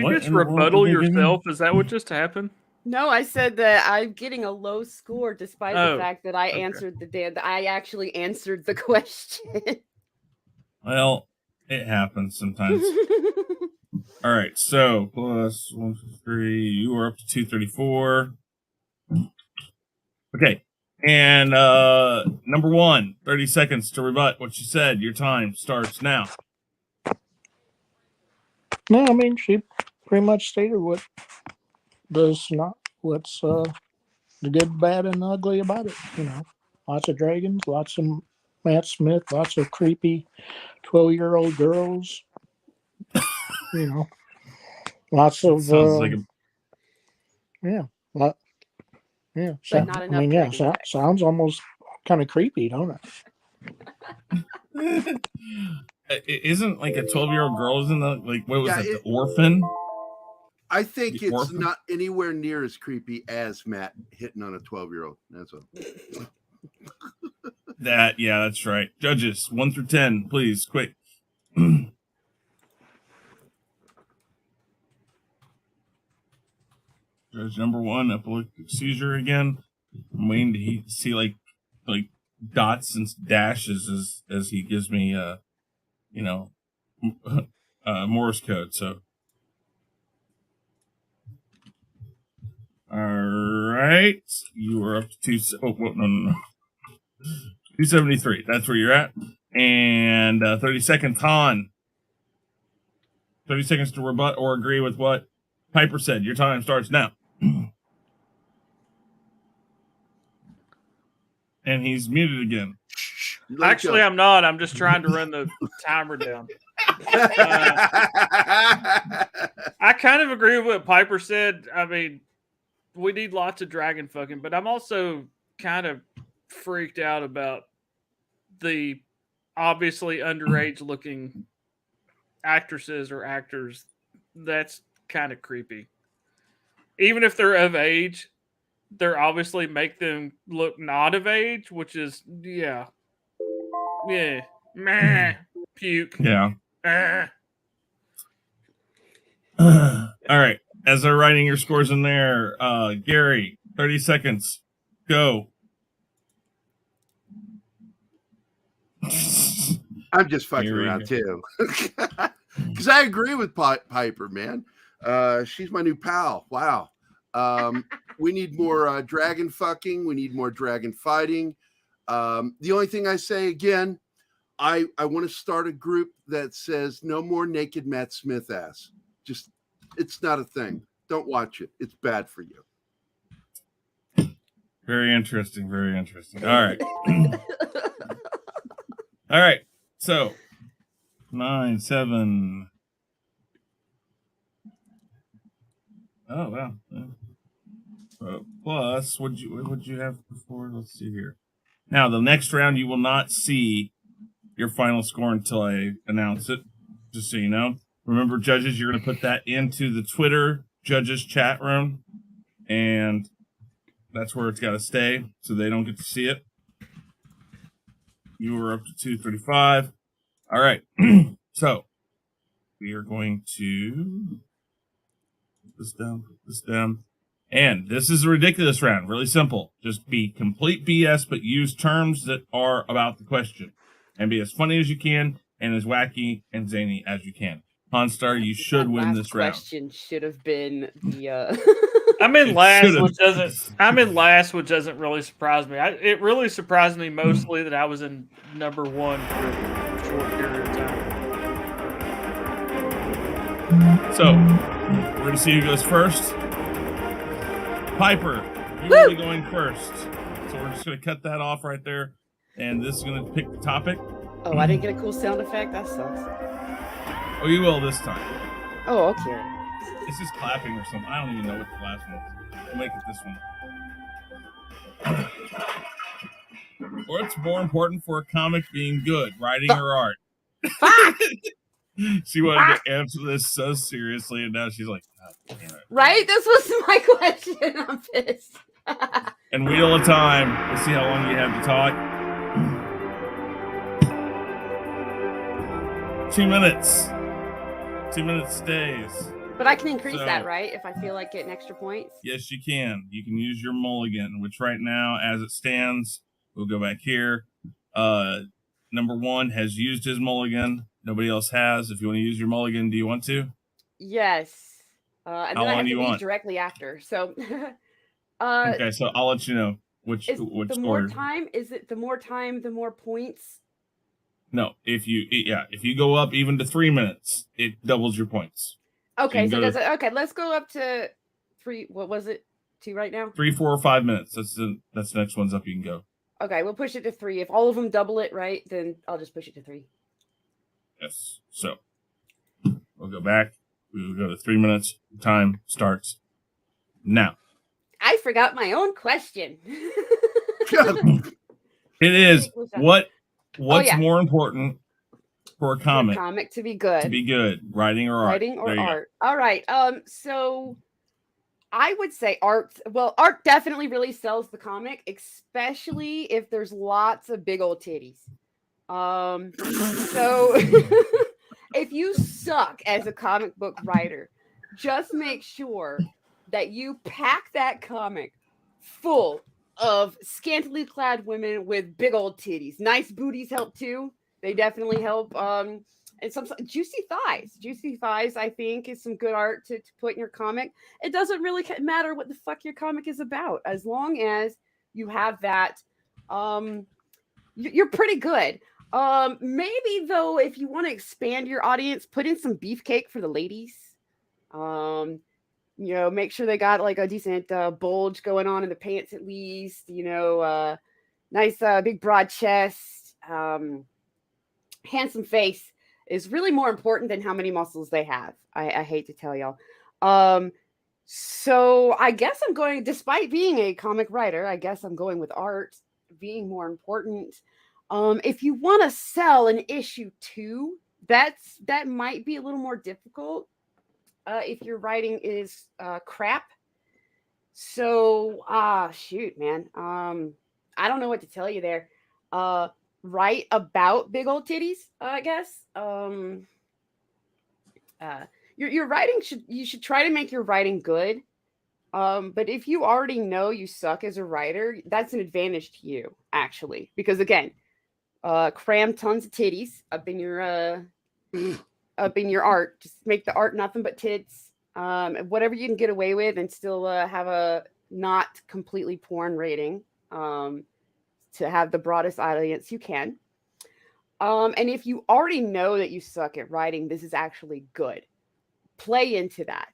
Speaker 3: What
Speaker 4: just
Speaker 3: in the world
Speaker 4: rebuttal
Speaker 3: did they give me?
Speaker 4: yourself? Is that what just happened?
Speaker 6: No, I said that I'm getting a low score despite the
Speaker 4: Oh,
Speaker 6: fact that I
Speaker 4: okay.
Speaker 6: answered I actually answered the question.
Speaker 3: Well, it happens sometimes. All right. So plus 153. You are up to 234. Okay. And number one, 30 seconds to rebut what you said. Your time starts now.
Speaker 9: No, I mean she pretty much stated what's the good, bad, and ugly about it. Lots of dragons, lots of Matt Smith, lots of creepy 12-year-old girls. Lots of
Speaker 3: Sounds like a
Speaker 9: lot. Yeah, so,
Speaker 6: not
Speaker 9: I
Speaker 6: enough
Speaker 9: mean, yeah,
Speaker 6: dragon sex.
Speaker 9: sounds almost kind of creepy, don't it?
Speaker 3: Isn't like a 12-year-old girl isn't what was
Speaker 5: Yeah,
Speaker 3: it, the orphan?
Speaker 5: I think
Speaker 3: The
Speaker 5: it's
Speaker 3: orphan?
Speaker 5: not anywhere near as creepy as Matt hitting on a 12-year-old. That's all.
Speaker 3: That's right. Judges 1 through 10, please, quick. Judge number 1, epileptic seizure again. I'm waiting to see like dots and dashes as he gives me Morse code. So, all right, you are up to no. 273. That's where you're at. And 30 seconds, Han. 30 seconds to rebut or agree with what Piper said. Your time starts now. And he's muted again.
Speaker 5: Let it
Speaker 4: Actually,
Speaker 5: go.
Speaker 4: I'm not. I'm just trying to run the timer down. I kind of agree with what Piper said. I mean, we need lots of dragon fucking, but I'm also kind of freaked out about the obviously underage looking actresses or actors. That's kind of creepy. Even if they're of age, they're obviously make them look not of age, which is yeah. Meh. Puke.
Speaker 3: Yeah.
Speaker 4: Ah.
Speaker 3: All right. As they're writing your scores in there, Gary, 30 seconds. Go.
Speaker 5: I'm just fucking
Speaker 3: Here we
Speaker 5: around
Speaker 3: go.
Speaker 5: too, because I agree with Piper, man. She's my new pal. Wow. We need more dragon fucking. We need more dragon fighting. The only thing I say again, I want to start a group that says no more naked Matt Smith ass. Just, it's not a thing. Don't watch it. It's bad for you.
Speaker 3: Very interesting. Very interesting. All right. All right. So 9, 7. Oh wow. Plus, what'd you have before? Let's see here. Now the next round, you will not see your final score until I announce it. Just so you know. Remember, judges, you're going to put that into the Twitter judges chat room, and that's where it's got to stay, so they don't get to see it. You were up to 235. All right. So we are going to put this down. And this is a ridiculous round. Really simple. Just be complete BS, but use terms that are about the question. And be as funny as you can and as wacky and zany as you can. Honstar, you should win this round.
Speaker 6: Question should have been the.
Speaker 4: I'm in
Speaker 3: It
Speaker 4: last,
Speaker 3: should've.
Speaker 4: which doesn't really surprise me. It really surprised me mostly that I was in number one for a short period of time.
Speaker 3: So, we're going to see who goes first. Piper, you will be going first. So we're just going to cut that off right there. And this is going to pick the topic.
Speaker 6: Oh, I didn't get a cool sound effect. That sucks.
Speaker 3: Oh, you will this time.
Speaker 6: Oh, okay.
Speaker 3: This is clapping or something. I don't even know what the last one is. We'll make it this one. What's more important for a comic being good, writing or art? She wanted to answer this so seriously, and now she's like, God damn it.
Speaker 6: Right? This was my question. I'm pissed.
Speaker 3: And Wheel of Time. Let's see how long you have to talk. 2 minutes. 2 minutes stays.
Speaker 6: But I can increase
Speaker 3: So-
Speaker 6: that, right? If I feel like getting extra points.
Speaker 3: Yes, you can. You can use your mulligan, which right now, as it stands, we'll go back here. Number one has used his mulligan. Nobody else has. If you want to use your mulligan, do you want to?
Speaker 6: Yes. And
Speaker 3: How
Speaker 6: then I
Speaker 3: long
Speaker 6: have
Speaker 3: do
Speaker 6: to
Speaker 3: you
Speaker 6: leave
Speaker 3: want?
Speaker 6: directly after. So
Speaker 3: Okay, so I'll let you know which
Speaker 6: is the
Speaker 3: order.
Speaker 6: more time, is it the more time, the more points?
Speaker 3: No, if you go up even to 3 minutes, it doubles your points.
Speaker 6: Okay,
Speaker 3: you
Speaker 6: so
Speaker 3: can
Speaker 6: does
Speaker 3: go
Speaker 6: it okay, let's go up to 3. What was it? 2 right now?
Speaker 3: 3, 4, or 5 minutes. That's the next one's up. You can go.
Speaker 6: Okay, we'll push it to 3. If all of them double it, right, then I'll just push it to 3.
Speaker 3: Yes. So we'll go back. We will go to 3 minutes. Time starts now.
Speaker 6: I forgot my own question.
Speaker 3: It is what's
Speaker 6: yeah.
Speaker 3: more important for a comic
Speaker 6: Comic to be good.
Speaker 3: to be good, writing or art?
Speaker 6: Writing or
Speaker 3: There you go.
Speaker 6: art. All right. So I would say art. Well, art definitely really sells the comic, especially if there's lots of big old titties. So if you suck as a comic book writer, just make sure that you pack that comic full of scantily clad women with big old titties. Nice booties help too. They definitely help. And some juicy thighs. Juicy thighs, I think, is some good art to put in your comic. It doesn't really matter what the fuck your comic is about, as long as you have that. You're pretty good. Maybe though, if you want to expand your audience, put in some beefcake for the ladies. Make sure they got like a decent bulge going on in the pants at least. Nice, big, broad chest, handsome face is really more important than how many muscles they have. I hate to tell y'all. So I guess I'm going, despite being a comic writer, I guess I'm going with art being more important. If you want to sell an issue 2, that might be a little more difficult if your writing is crap. So shoot, man. I don't know what to tell you there. Write about big old titties, I guess. Your writing you should try to make your writing good. But if you already know you suck as a writer, that's an advantage to you, actually. Because again, cram tons of titties up in your art. Just make the art nothing but tits. Whatever you can get away with and still have a not completely porn rating. To have the broadest audience you can. And if you already know that you suck at writing, this is actually good. Play into that.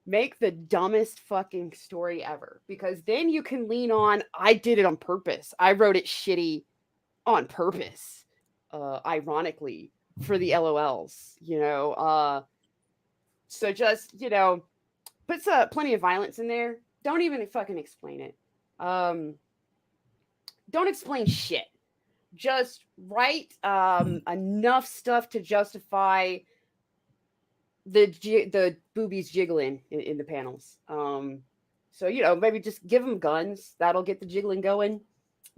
Speaker 6: Make the dumbest fucking story ever, because then you can lean on, I did it on purpose. I wrote it shitty on purpose, ironically, for the LOLs, you know. So just, you know, put plenty of violence in there. Don't even fucking explain it. Don't explain shit. Just write enough stuff to justify the boobies jiggling in the panels. So, you know, maybe just give them guns. That'll get the jiggling going.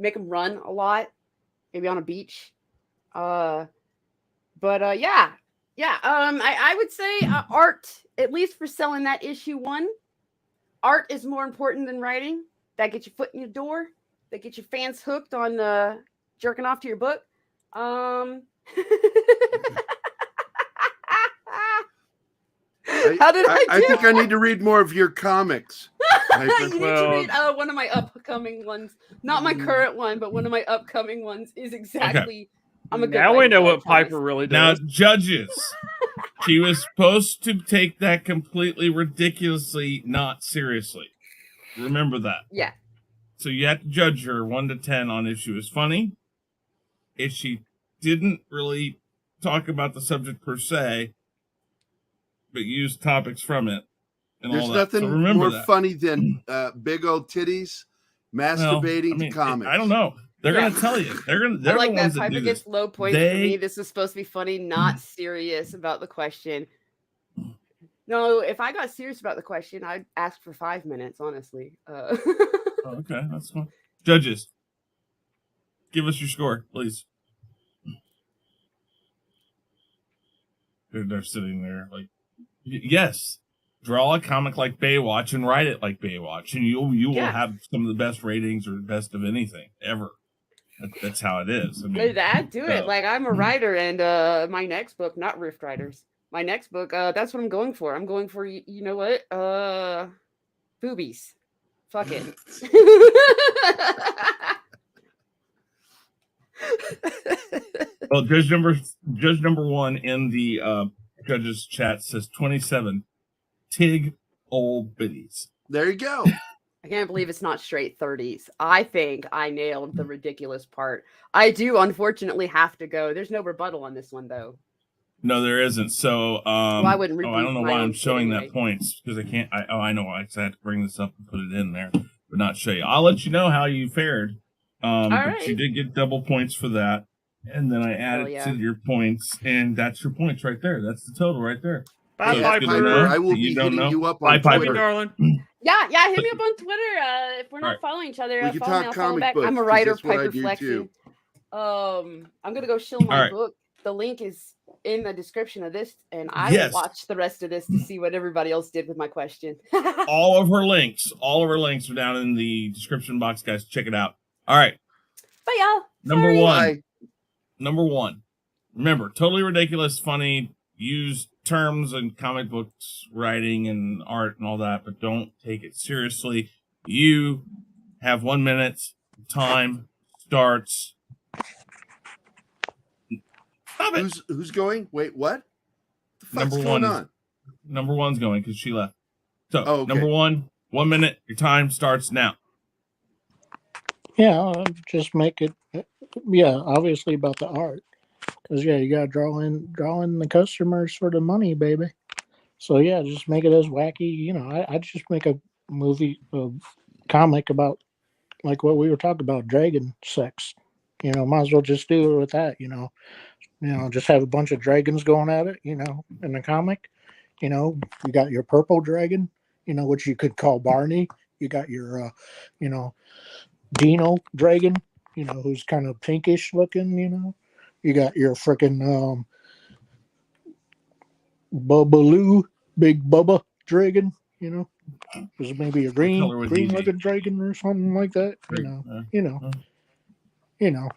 Speaker 6: Make them run a lot. Maybe on a beach. Yeah. I would say art, at least for selling that issue 1, art is more important than writing. That gets your foot in your door. That gets your fans hooked on jerking off to your book. How did I do?
Speaker 5: I think I need to read more of your comics.
Speaker 6: You need to read one of my upcoming ones. Not my current one, but one of my upcoming ones is exactly. Okay. I'm a good
Speaker 4: now we know what Piper really does.
Speaker 3: Now, judges, she was supposed to take that completely ridiculously not seriously. Remember that.
Speaker 6: Yeah.
Speaker 3: So you have to judge her 1 to 10 on if she was funny, if she didn't really talk about the subject per se, but used topics from it. And
Speaker 5: There's
Speaker 3: all that.
Speaker 5: nothing
Speaker 3: So remember
Speaker 5: more
Speaker 3: that.
Speaker 5: funny than big old titties masturbating to comics.
Speaker 3: I don't know. They're going to tell you. They're
Speaker 6: I like
Speaker 3: the
Speaker 6: that.
Speaker 3: ones
Speaker 6: Piper
Speaker 3: that do
Speaker 6: gets
Speaker 3: this.
Speaker 6: low points for me. This is supposed to be funny, not serious about the question. No, if I got serious about the question, I'd ask for 5 minutes, honestly.
Speaker 3: Oh, okay, that's fine. Judges, give us your score, please. They're sitting there like, yes, draw a comic like Baywatch and write it like Baywatch, and you will have some of the best ratings or best of anything ever. That's how it is. I mean,
Speaker 6: do it. Like, I'm a writer, and my next book, not Rift Riders, my next book, that's what I'm going for. I'm going for, you know what? Boobies. Fuck it.
Speaker 3: Well, judge number 1 in the judges chat says 27 Tig old biddies.
Speaker 5: There you go.
Speaker 6: I can't believe it's not straight 30s. I think I nailed the ridiculous part. I do unfortunately have to go. There's no rebuttal on this one though.
Speaker 3: No, there isn't. So,
Speaker 6: I wouldn't.
Speaker 3: I don't know why I'm showing that points because I can't. I know. I had to bring this up and put it in there, but not show you. I'll let you know how you fared. But
Speaker 6: right.
Speaker 3: You did get double points for that, and then I added to your points, and that's your points right there. That's the total right there.
Speaker 4: Bye,
Speaker 3: So
Speaker 4: Piper.
Speaker 5: I will be hitting you up on
Speaker 3: Bye,
Speaker 5: Twitter.
Speaker 3: Piper.
Speaker 4: Darling.
Speaker 6: Yeah, hit me up on Twitter. If we're not following each other,
Speaker 5: we can
Speaker 6: follow
Speaker 5: talk
Speaker 6: me, I'll follow
Speaker 5: comic
Speaker 6: back.
Speaker 5: books,
Speaker 6: I'm a writer,
Speaker 5: that's what I
Speaker 6: Piper
Speaker 5: do,
Speaker 6: Flexing.
Speaker 5: too.
Speaker 6: I'm gonna go shill my book. The link is in the description of this, and I will watch the rest of this to see what everybody else did with my question.
Speaker 3: all of her links are down in the description box, guys. Check it out. All right.
Speaker 6: Bye, y'all.
Speaker 3: Number
Speaker 6: Sorry.
Speaker 3: Number 1. Remember, totally ridiculous, funny, use terms and comic books, writing and art and all that, but don't take it seriously. You have 1 minute. Time starts. Stop it.
Speaker 5: Who's going? Wait, what? The fuck's
Speaker 3: Number
Speaker 5: going
Speaker 3: 1
Speaker 5: on?
Speaker 3: Number 1's going because she left. So,
Speaker 5: okay.
Speaker 3: Number 1, 1 minute. Your time starts now.
Speaker 9: Yeah, just make it. Yeah, obviously about the art, because yeah, you got to draw in the customers for the money, baby. So yeah, just make it as wacky. I just make a comic about like what we were talking about, dragon sex. Might as well just do it with that. Just have a bunch of dragons going at it. In the comic. You got your purple dragon. Which you could call Barney. You got your, Dino dragon. Who's kind of pinkish looking. You got your freaking Bubbaloo, big Bubba dragon. Was maybe a
Speaker 3: What
Speaker 9: green
Speaker 3: color would he
Speaker 9: green
Speaker 3: be?
Speaker 9: looking dragon or something like that. You know,
Speaker 3: uh,
Speaker 9: you know.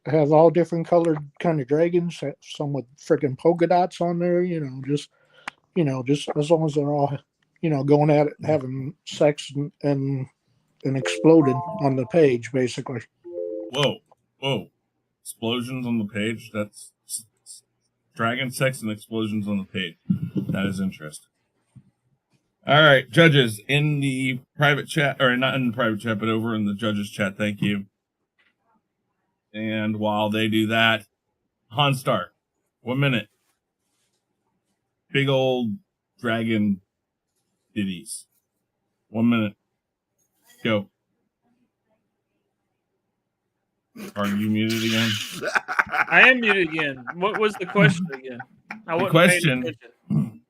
Speaker 9: Have all different colored kind of dragons. Some with freaking polka dots on there. Just as long as they're all, going at it, having sex and exploding on the page, basically.
Speaker 3: Whoa. Explosions on the page. That's dragon sex and explosions on the page. That is interesting. All right, judges in the private chat, or not in the private chat, but over in the judges chat. Thank you. And while they do that, Honstar, 1 minute. Big old dragon ditties. 1 minute. Go. Are you muted again?
Speaker 4: I am muted again. What was the question again? I
Speaker 3: The
Speaker 4: wasn't paying
Speaker 3: question.
Speaker 4: attention.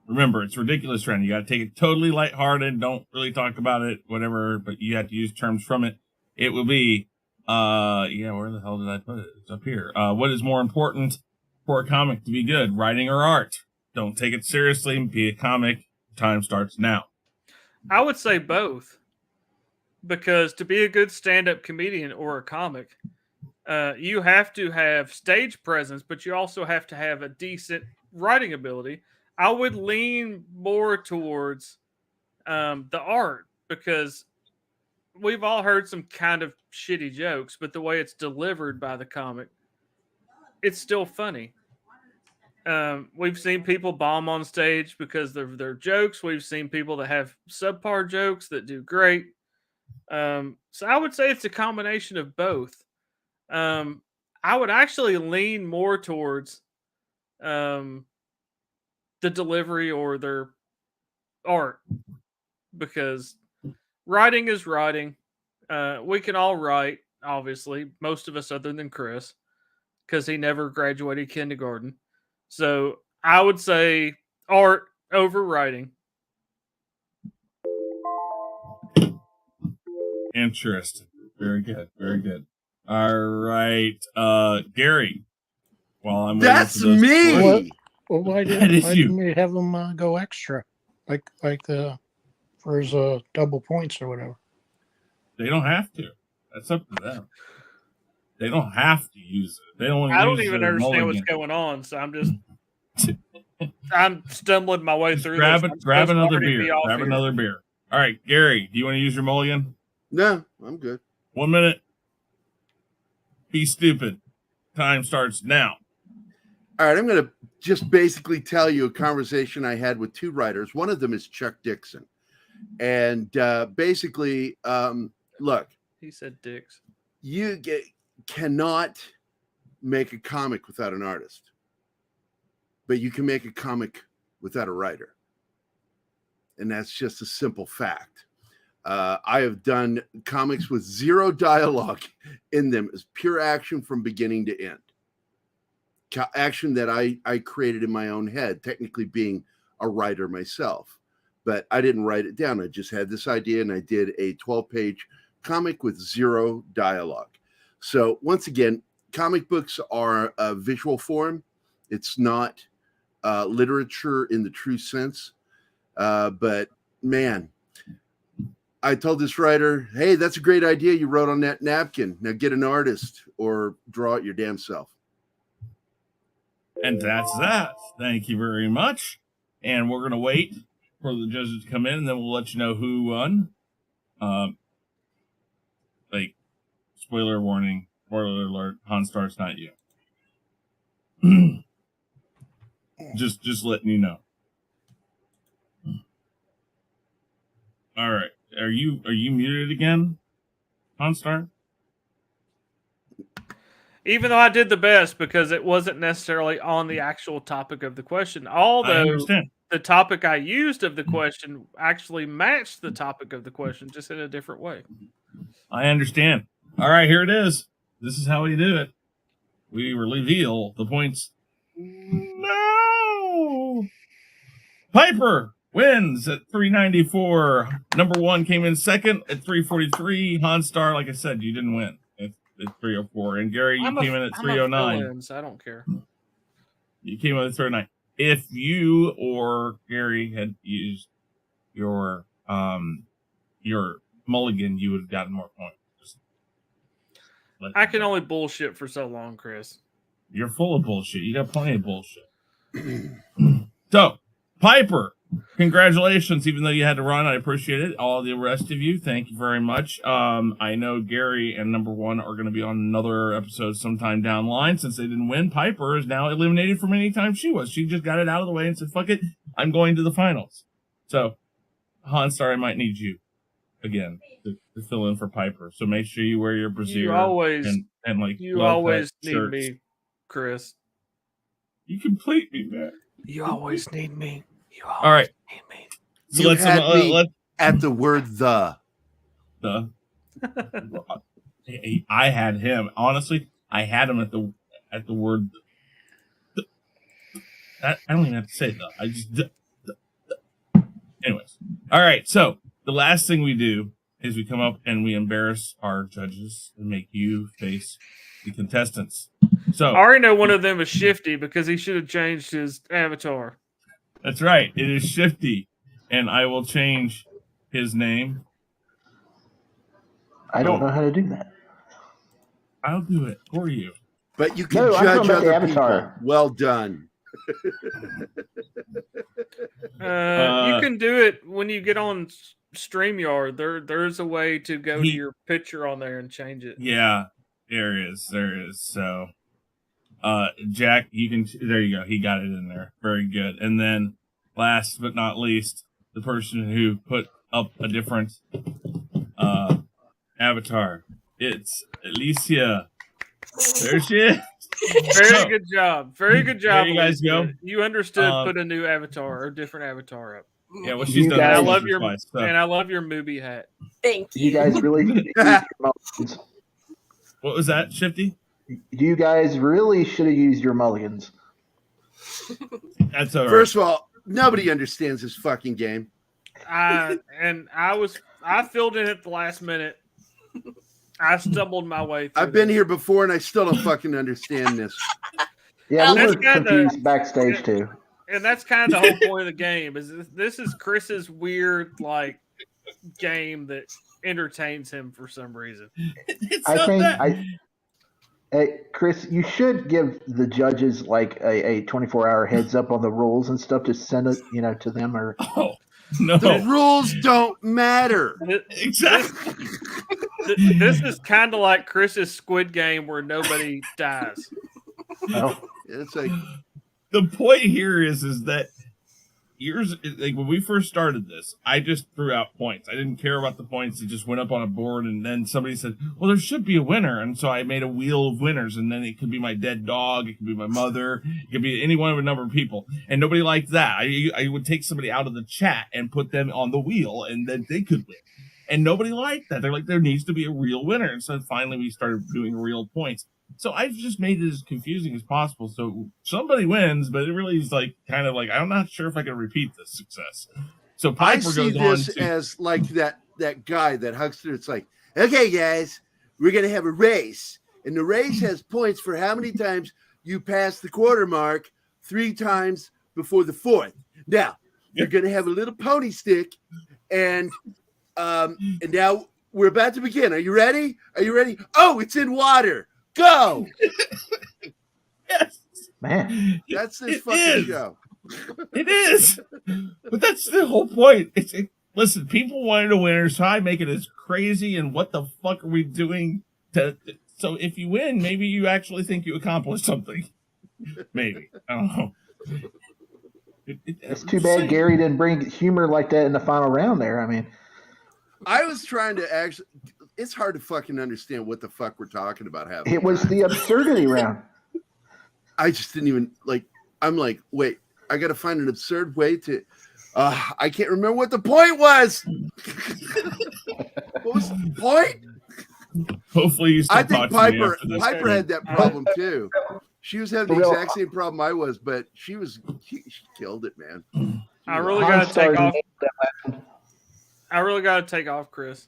Speaker 3: Remember, it's ridiculous, friend. You got to take it totally lighthearted. Don't really talk about it, whatever. But you have to use terms from it. It will be, where the hell did I put it? It's up here. What is more important for a comic to be good, writing or art? Don't take it seriously. Be a comic. Time starts now.
Speaker 4: I would say both, because to be a good stand-up comedian or a comic, you have to have stage presence, but you also have to have a decent writing ability. I would lean more towards the art, because we've all heard some kind of shitty jokes, but the way it's delivered by the comic, it's still funny. We've seen people bomb on stage because of their jokes. We've seen people that have subpar jokes that do great. So I would say it's a combination of both. Um, I would actually lean more towards um, the delivery or their art, because writing is writing. We can all write, obviously, most of us other than Chris, because he never graduated kindergarten. So I would say art over writing.
Speaker 3: Interesting. Very good. Very good. All right. Gary, while I'm waiting
Speaker 5: That's
Speaker 3: for those
Speaker 5: me.
Speaker 3: questions-
Speaker 9: Well, why
Speaker 3: That is you.
Speaker 9: didn't we have him go extra, like for his double points or whatever?
Speaker 3: They don't have to. That's up to them. They don't have to use it. They don't want to
Speaker 4: I
Speaker 3: use
Speaker 4: don't even
Speaker 3: their
Speaker 4: understand what's
Speaker 3: mulligan.
Speaker 4: going on, so I'm stumbling my way
Speaker 3: Just
Speaker 4: through
Speaker 3: grab
Speaker 4: this.
Speaker 3: it.
Speaker 4: I'm
Speaker 3: Grab
Speaker 4: supposed to
Speaker 3: another
Speaker 4: already be
Speaker 3: beer.
Speaker 4: off
Speaker 3: Grab
Speaker 4: here.
Speaker 3: another beer. All right, Gary, do you want to use your mulligan?
Speaker 5: No, I'm good.
Speaker 3: 1 minute. Be stupid. Time starts now.
Speaker 5: All right, I'm going to just basically tell you a conversation I had with two writers. One of them is Chuck Dixon. And basically, look,
Speaker 4: He said dicks.
Speaker 5: you cannot make a comic without an artist, but you can make a comic without a writer. And that's just a simple fact. I have done comics with zero dialogue in them, as pure action from beginning to end. Action that I created in my own head, technically being a writer myself. But I didn't write it down. I just had this idea, and I did a 12-page comic with zero dialogue. So once again, comic books are a visual form. It's not literature in the true sense. But man, I told this writer, hey, that's a great idea you wrote on that napkin. Now get an artist or draw it your damn self.
Speaker 3: And that's that. Thank you very much. And we're going to wait for the judges to come in, and then we'll let you know who won. Spoiler warning, spoiler alert, Honstar's not you. just letting you know. All right. Are you muted again? OnStar?
Speaker 4: Even though I did the best because it wasn't necessarily on the actual topic of the question,
Speaker 3: I
Speaker 4: although
Speaker 3: understand.
Speaker 4: the topic I used of the question actually matched the topic of the question, just in a different way.
Speaker 3: I understand. All right, here it is. This is how we do it. We reveal the points. No! Piper wins at 394. Number 1 came in second at 343. Hanstar, like I said, you didn't win at 304. And Gary, you came in at 309.
Speaker 4: So I don't care.
Speaker 3: You came in at 309. If you or Gary had used your mulligan, you would have gotten more points.
Speaker 4: I can only bullshit for so long, Chris.
Speaker 3: You're full of bullshit. You got plenty of bullshit. So, Piper, congratulations. Even though you had to run, I appreciate it. All the rest of you, thank you very much. I know Gary and number 1 are going to be on another episode sometime down the line. Since they didn't win, Piper is now eliminated from any time she was. She just got it out of the way and said, fuck it, I'm going to the finals. So, Hanstar, I might need you again to fill in for Piper. So make sure you wear your brassiere.
Speaker 4: You always
Speaker 3: need
Speaker 4: me, Chris.
Speaker 3: You complete me, man.
Speaker 4: You always need me. You
Speaker 3: always All right.
Speaker 4: need me.
Speaker 3: So
Speaker 5: You
Speaker 3: let's
Speaker 5: had me at the word the.
Speaker 3: I had him. Honestly, I had him at the word. I don't even have to say the. I just. Anyways, all right. So the last thing we do is we come up and we embarrass our judges and make you face the contestants. So
Speaker 4: I already know one of them is Shifty because he should have changed his avatar.
Speaker 3: That's right. It is Shifty, and I will change his name.
Speaker 8: I don't know how to do that.
Speaker 3: I'll do it for you.
Speaker 5: But you can judge other people. Well done.
Speaker 4: You can do it when you get on StreamYard. There's a way to go to your picture on there and change it.
Speaker 3: Yeah, there is. So, Jack, you can. There you go. He got it in there. Very good. And then, last but not least, the person who put up a different avatar. It's Alicia. There she is.
Speaker 4: Very good job. Very good job.
Speaker 3: There you guys go.
Speaker 4: You understood. Put a new avatar or a different avatar up.
Speaker 3: Yeah, well, she's done.
Speaker 4: I love your twice, so. And I love your movie hat.
Speaker 6: Thank you.
Speaker 8: You guys really should have used your mulligans.
Speaker 3: What was that, Shifty?
Speaker 8: You guys really should have used your mulligans.
Speaker 3: That's all right.
Speaker 5: First of all, nobody understands this fucking game.
Speaker 4: I filled in at the last minute. I stumbled my way through.
Speaker 5: I've been here before, and I still don't fucking understand this.
Speaker 8: Yeah, we were confused backstage too.
Speaker 4: And that's kind of the whole point of the game. Is this is Chris's weird game that entertains him for some reason.
Speaker 8: Hey, Chris, you should give the judges a 24-hour heads up on the rules and stuff to send it, to them or.
Speaker 3: Oh, no.
Speaker 5: The rules don't matter.
Speaker 3: Exactly.
Speaker 4: This is kind of like Chris's Squid Game where nobody dies.
Speaker 8: Oh.
Speaker 5: It's like
Speaker 3: the point here is that when we first started this, I just threw out points. I didn't care about the points. It just went up on a board, and then somebody said, well, there should be a winner. And so I made a wheel of winners, and then it could be my dead dog. It could be my mother. It could be any one of a number of people. And nobody liked that. I would take somebody out of the chat and put them on the wheel, and then they could win. And nobody liked that. They're like, there needs to be a real winner. And so finally we started doing real points. So I've just made it as confusing as possible. So somebody wins, but it really is I'm not sure if I can repeat this success. So Piper
Speaker 5: I see this as like that guy, that huckster. It's like, okay, guys, we're going to have a race. And the race has points for how many times you pass the quarter mark 3 times before the 4th. Now, you're going to have a little pony stick, and now we're about to begin. Are you ready? Oh, it's in water. Go!
Speaker 3: Yes,
Speaker 8: man.
Speaker 5: That's this fucking show.
Speaker 3: It is, but that's the whole point. Listen, people wanted a winner, so I make it as crazy. And what the fuck are we doing? So if you win, maybe you actually think you accomplished something. Maybe, I don't know.
Speaker 8: It's too bad Gary didn't bring humor like that in the final round. There, I mean,
Speaker 5: I was trying to actually. it's hard to fucking understand what the fuck we're talking about.
Speaker 8: It was the absurdity round.
Speaker 5: I just didn't even like. I'm like, wait, I got to find an absurd way to. I can't remember what the point was. What was the point?
Speaker 3: Hopefully, you still
Speaker 5: I think
Speaker 3: talk to me
Speaker 5: Piper
Speaker 3: after this.
Speaker 5: Piper had that problem too. She was having the exact same problem I was, but she killed it, man.
Speaker 4: I really got to take off. I really got to take off, Chris.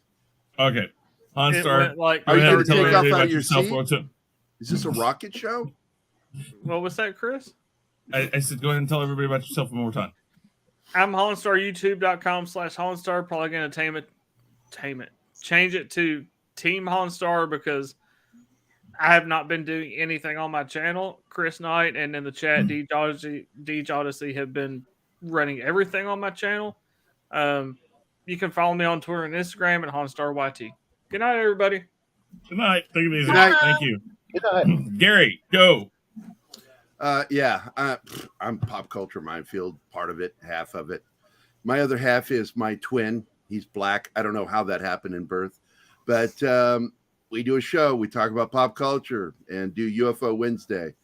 Speaker 3: Okay, OnStar.
Speaker 4: Like,
Speaker 5: are you going to take off out of your
Speaker 3: yourself?
Speaker 5: seat? Is this a rocket show?
Speaker 4: What was that, Chris?
Speaker 3: I said, go ahead and tell everybody about yourself one more time.
Speaker 4: I'm Hollenstar, youtube.com/Hollenstar. Probably going to change it to Team Hollenstar because I have not been doing anything on my channel. Chris Knight and in the chat, D Odyssey have been running everything on my channel. You can follow me on Twitter and Instagram at HollenstarYT. Good night, everybody.
Speaker 3: Good night. Take it easy.
Speaker 5: Good night.
Speaker 3: Thank you.
Speaker 8: Good night.
Speaker 3: Gary, go.
Speaker 5: I'm pop culture minefield, part of it, half of it. My other half is my twin. He's black. I don't know how that happened in birth, but we do a show. We talk about pop culture and do UFO Wednesday.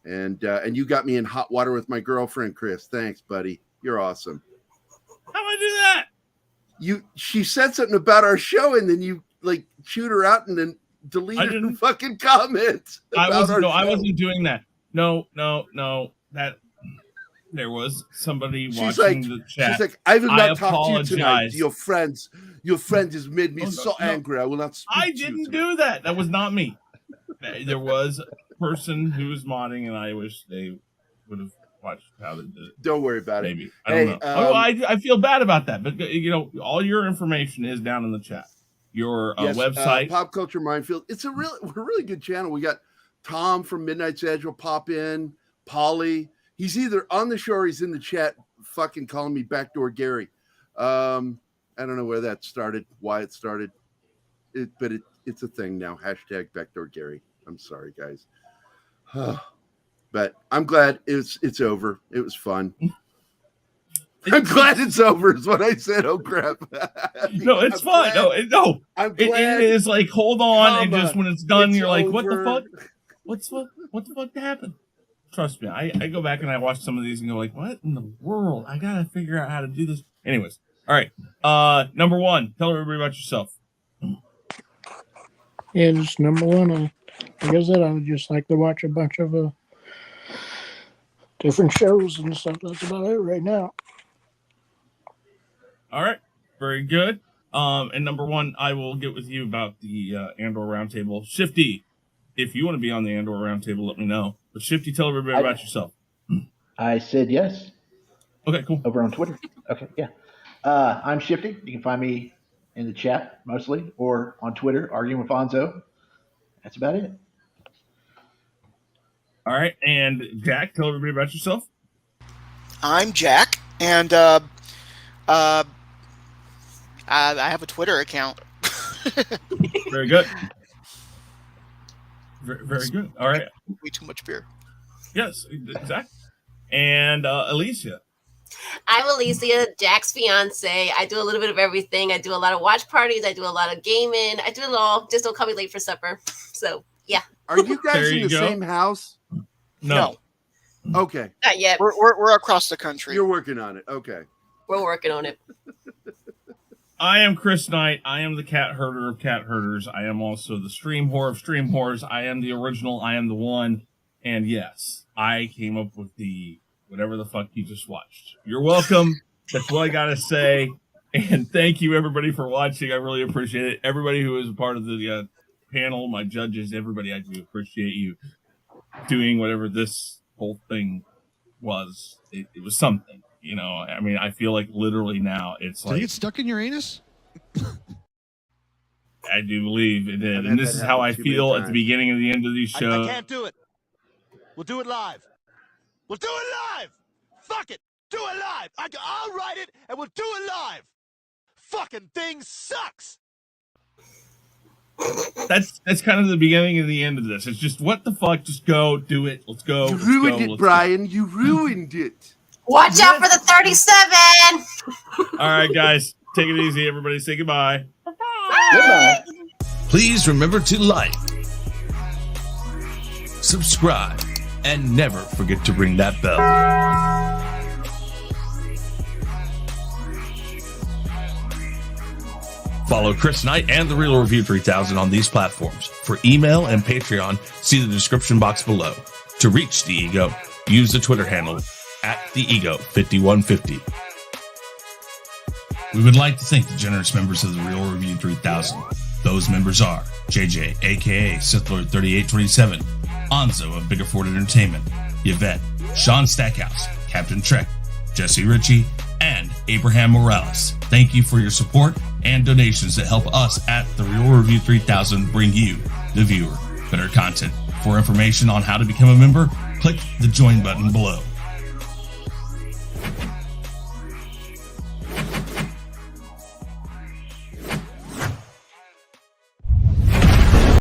Speaker 5: And you got me in hot water with my girlfriend, Chris. Thanks, buddy. You're awesome.
Speaker 3: How do I do that?
Speaker 5: She said something about our show, and then you like chewed her out and then deleted her fucking comments.
Speaker 3: I wasn't doing that. No. That there was somebody watching the chat.
Speaker 5: She's like, I will not talk to you tonight.
Speaker 3: Apologize.
Speaker 5: Your friend has made me angry. I will not speak
Speaker 3: I
Speaker 5: to you
Speaker 3: didn't
Speaker 5: tonight.
Speaker 3: do that. That was not me. There was a person who was modding, and I wish they would have watched how they did it.
Speaker 5: Don't worry about it.
Speaker 3: Maybe. I don't know. I feel bad about that, but all your information is down in the chat. Your website,
Speaker 5: Pop Culture Minefield. It's a really good channel. We got Tom from Midnight's Edge will pop in. Polly, he's either on the show or he's in the chat, fucking calling me Backdoor Gary. I don't know where that started, why it started, but it's a thing now. Hashtag Backdoor Gary. I'm sorry, guys. But I'm glad it's over. It was fun. I'm glad it's over, is what I said. Oh crap!
Speaker 3: No, it's fun. No.
Speaker 5: I'm glad.
Speaker 3: It is like, hold on, and just when it's done, you're like,
Speaker 5: over.
Speaker 3: what the fuck? What the fuck happened? Trust me, I go back and I watch some of these and go like, what in the world? I gotta figure out how to do this. Anyways, all right. Number one, tell everybody about yourself.
Speaker 9: Yeah, just number one. Like I said, I would just like to watch a bunch of different shows and stuff. That's about it right now.
Speaker 3: All right, very good. And number one, I will get with you about the Andor Roundtable. Shifty, if you want to be on the Andor Roundtable, let me know. But Shifty, tell everybody about yourself.
Speaker 8: I said yes.
Speaker 3: Okay, cool.
Speaker 8: Over on Twitter. Okay, yeah. I'm Shifty. You can find me in the chat mostly, or on Twitter, arguing with Fonzo. That's about it.
Speaker 3: All right, and Jack, tell everybody about yourself.
Speaker 10: I'm Jack, and I have a Twitter account.
Speaker 3: Very good. Very good. All right.
Speaker 10: Way too much beer.
Speaker 3: Yes, exactly. And Alicia.
Speaker 11: I'm Alicia, Jack's fiance. I do a little bit of everything. I do a lot of watch parties. I do a lot of gaming. I do it all. Just don't call me late for supper. So, yeah.
Speaker 5: Are you guys in the same house?
Speaker 3: No.
Speaker 5: Okay.
Speaker 11: Not yet.
Speaker 10: We're across the country.
Speaker 5: You're working on it. Okay.
Speaker 11: We're working on it.
Speaker 3: I am Chris Knight. I am the cat herder of cat herders. I am also the stream whore of stream whores. I am the original. I am the one. And yes, I came up with the whatever the fuck you just watched. You're welcome. That's what I gotta say. And thank you everybody for watching. I really appreciate it. Everybody who is a part of the panel, my judges, everybody, I do appreciate you doing whatever this whole thing was. It was something. You know, I mean, I feel like literally now it's
Speaker 7: Did
Speaker 3: like
Speaker 7: it get stuck in your anus?
Speaker 3: I do believe it did. And this is how I feel at the beginning and the end of these shows.
Speaker 12: I can't do it. We'll do it live. We'll do it live. Fuck it. Do it live. I'll write it and we'll do it live. Fucking thing sucks.
Speaker 3: That's kind of the beginning and the end of this. It's just what the fuck? Just go, do it. Let's go.
Speaker 5: You ruined it, Brian. You ruined it.
Speaker 11: Watch out for the 37.
Speaker 3: All right, guys. Take it easy, everybody. Say goodbye.
Speaker 11: Bye.
Speaker 8: Goodbye.
Speaker 1: Please remember to like, subscribe, and never forget to ring that bell. Follow Chris Knight and The Real Review 3000 on these platforms. For email and Patreon, see the description box below. To reach The Ego, use the Twitter handle @TheEgo5150. We would like to thank the generous members of The Real Review 3000. Those members are JJ, aka SithLord3827, Anzo of Bigger Ford Entertainment, Yvette, Sean Stackhouse, Captain Trek, Jesse Ritchie, and Abraham Morales. Thank you for your support and donations that help us at The Real Review 3000 bring you, the viewer, better content. For information on how to become a member, click the join button below.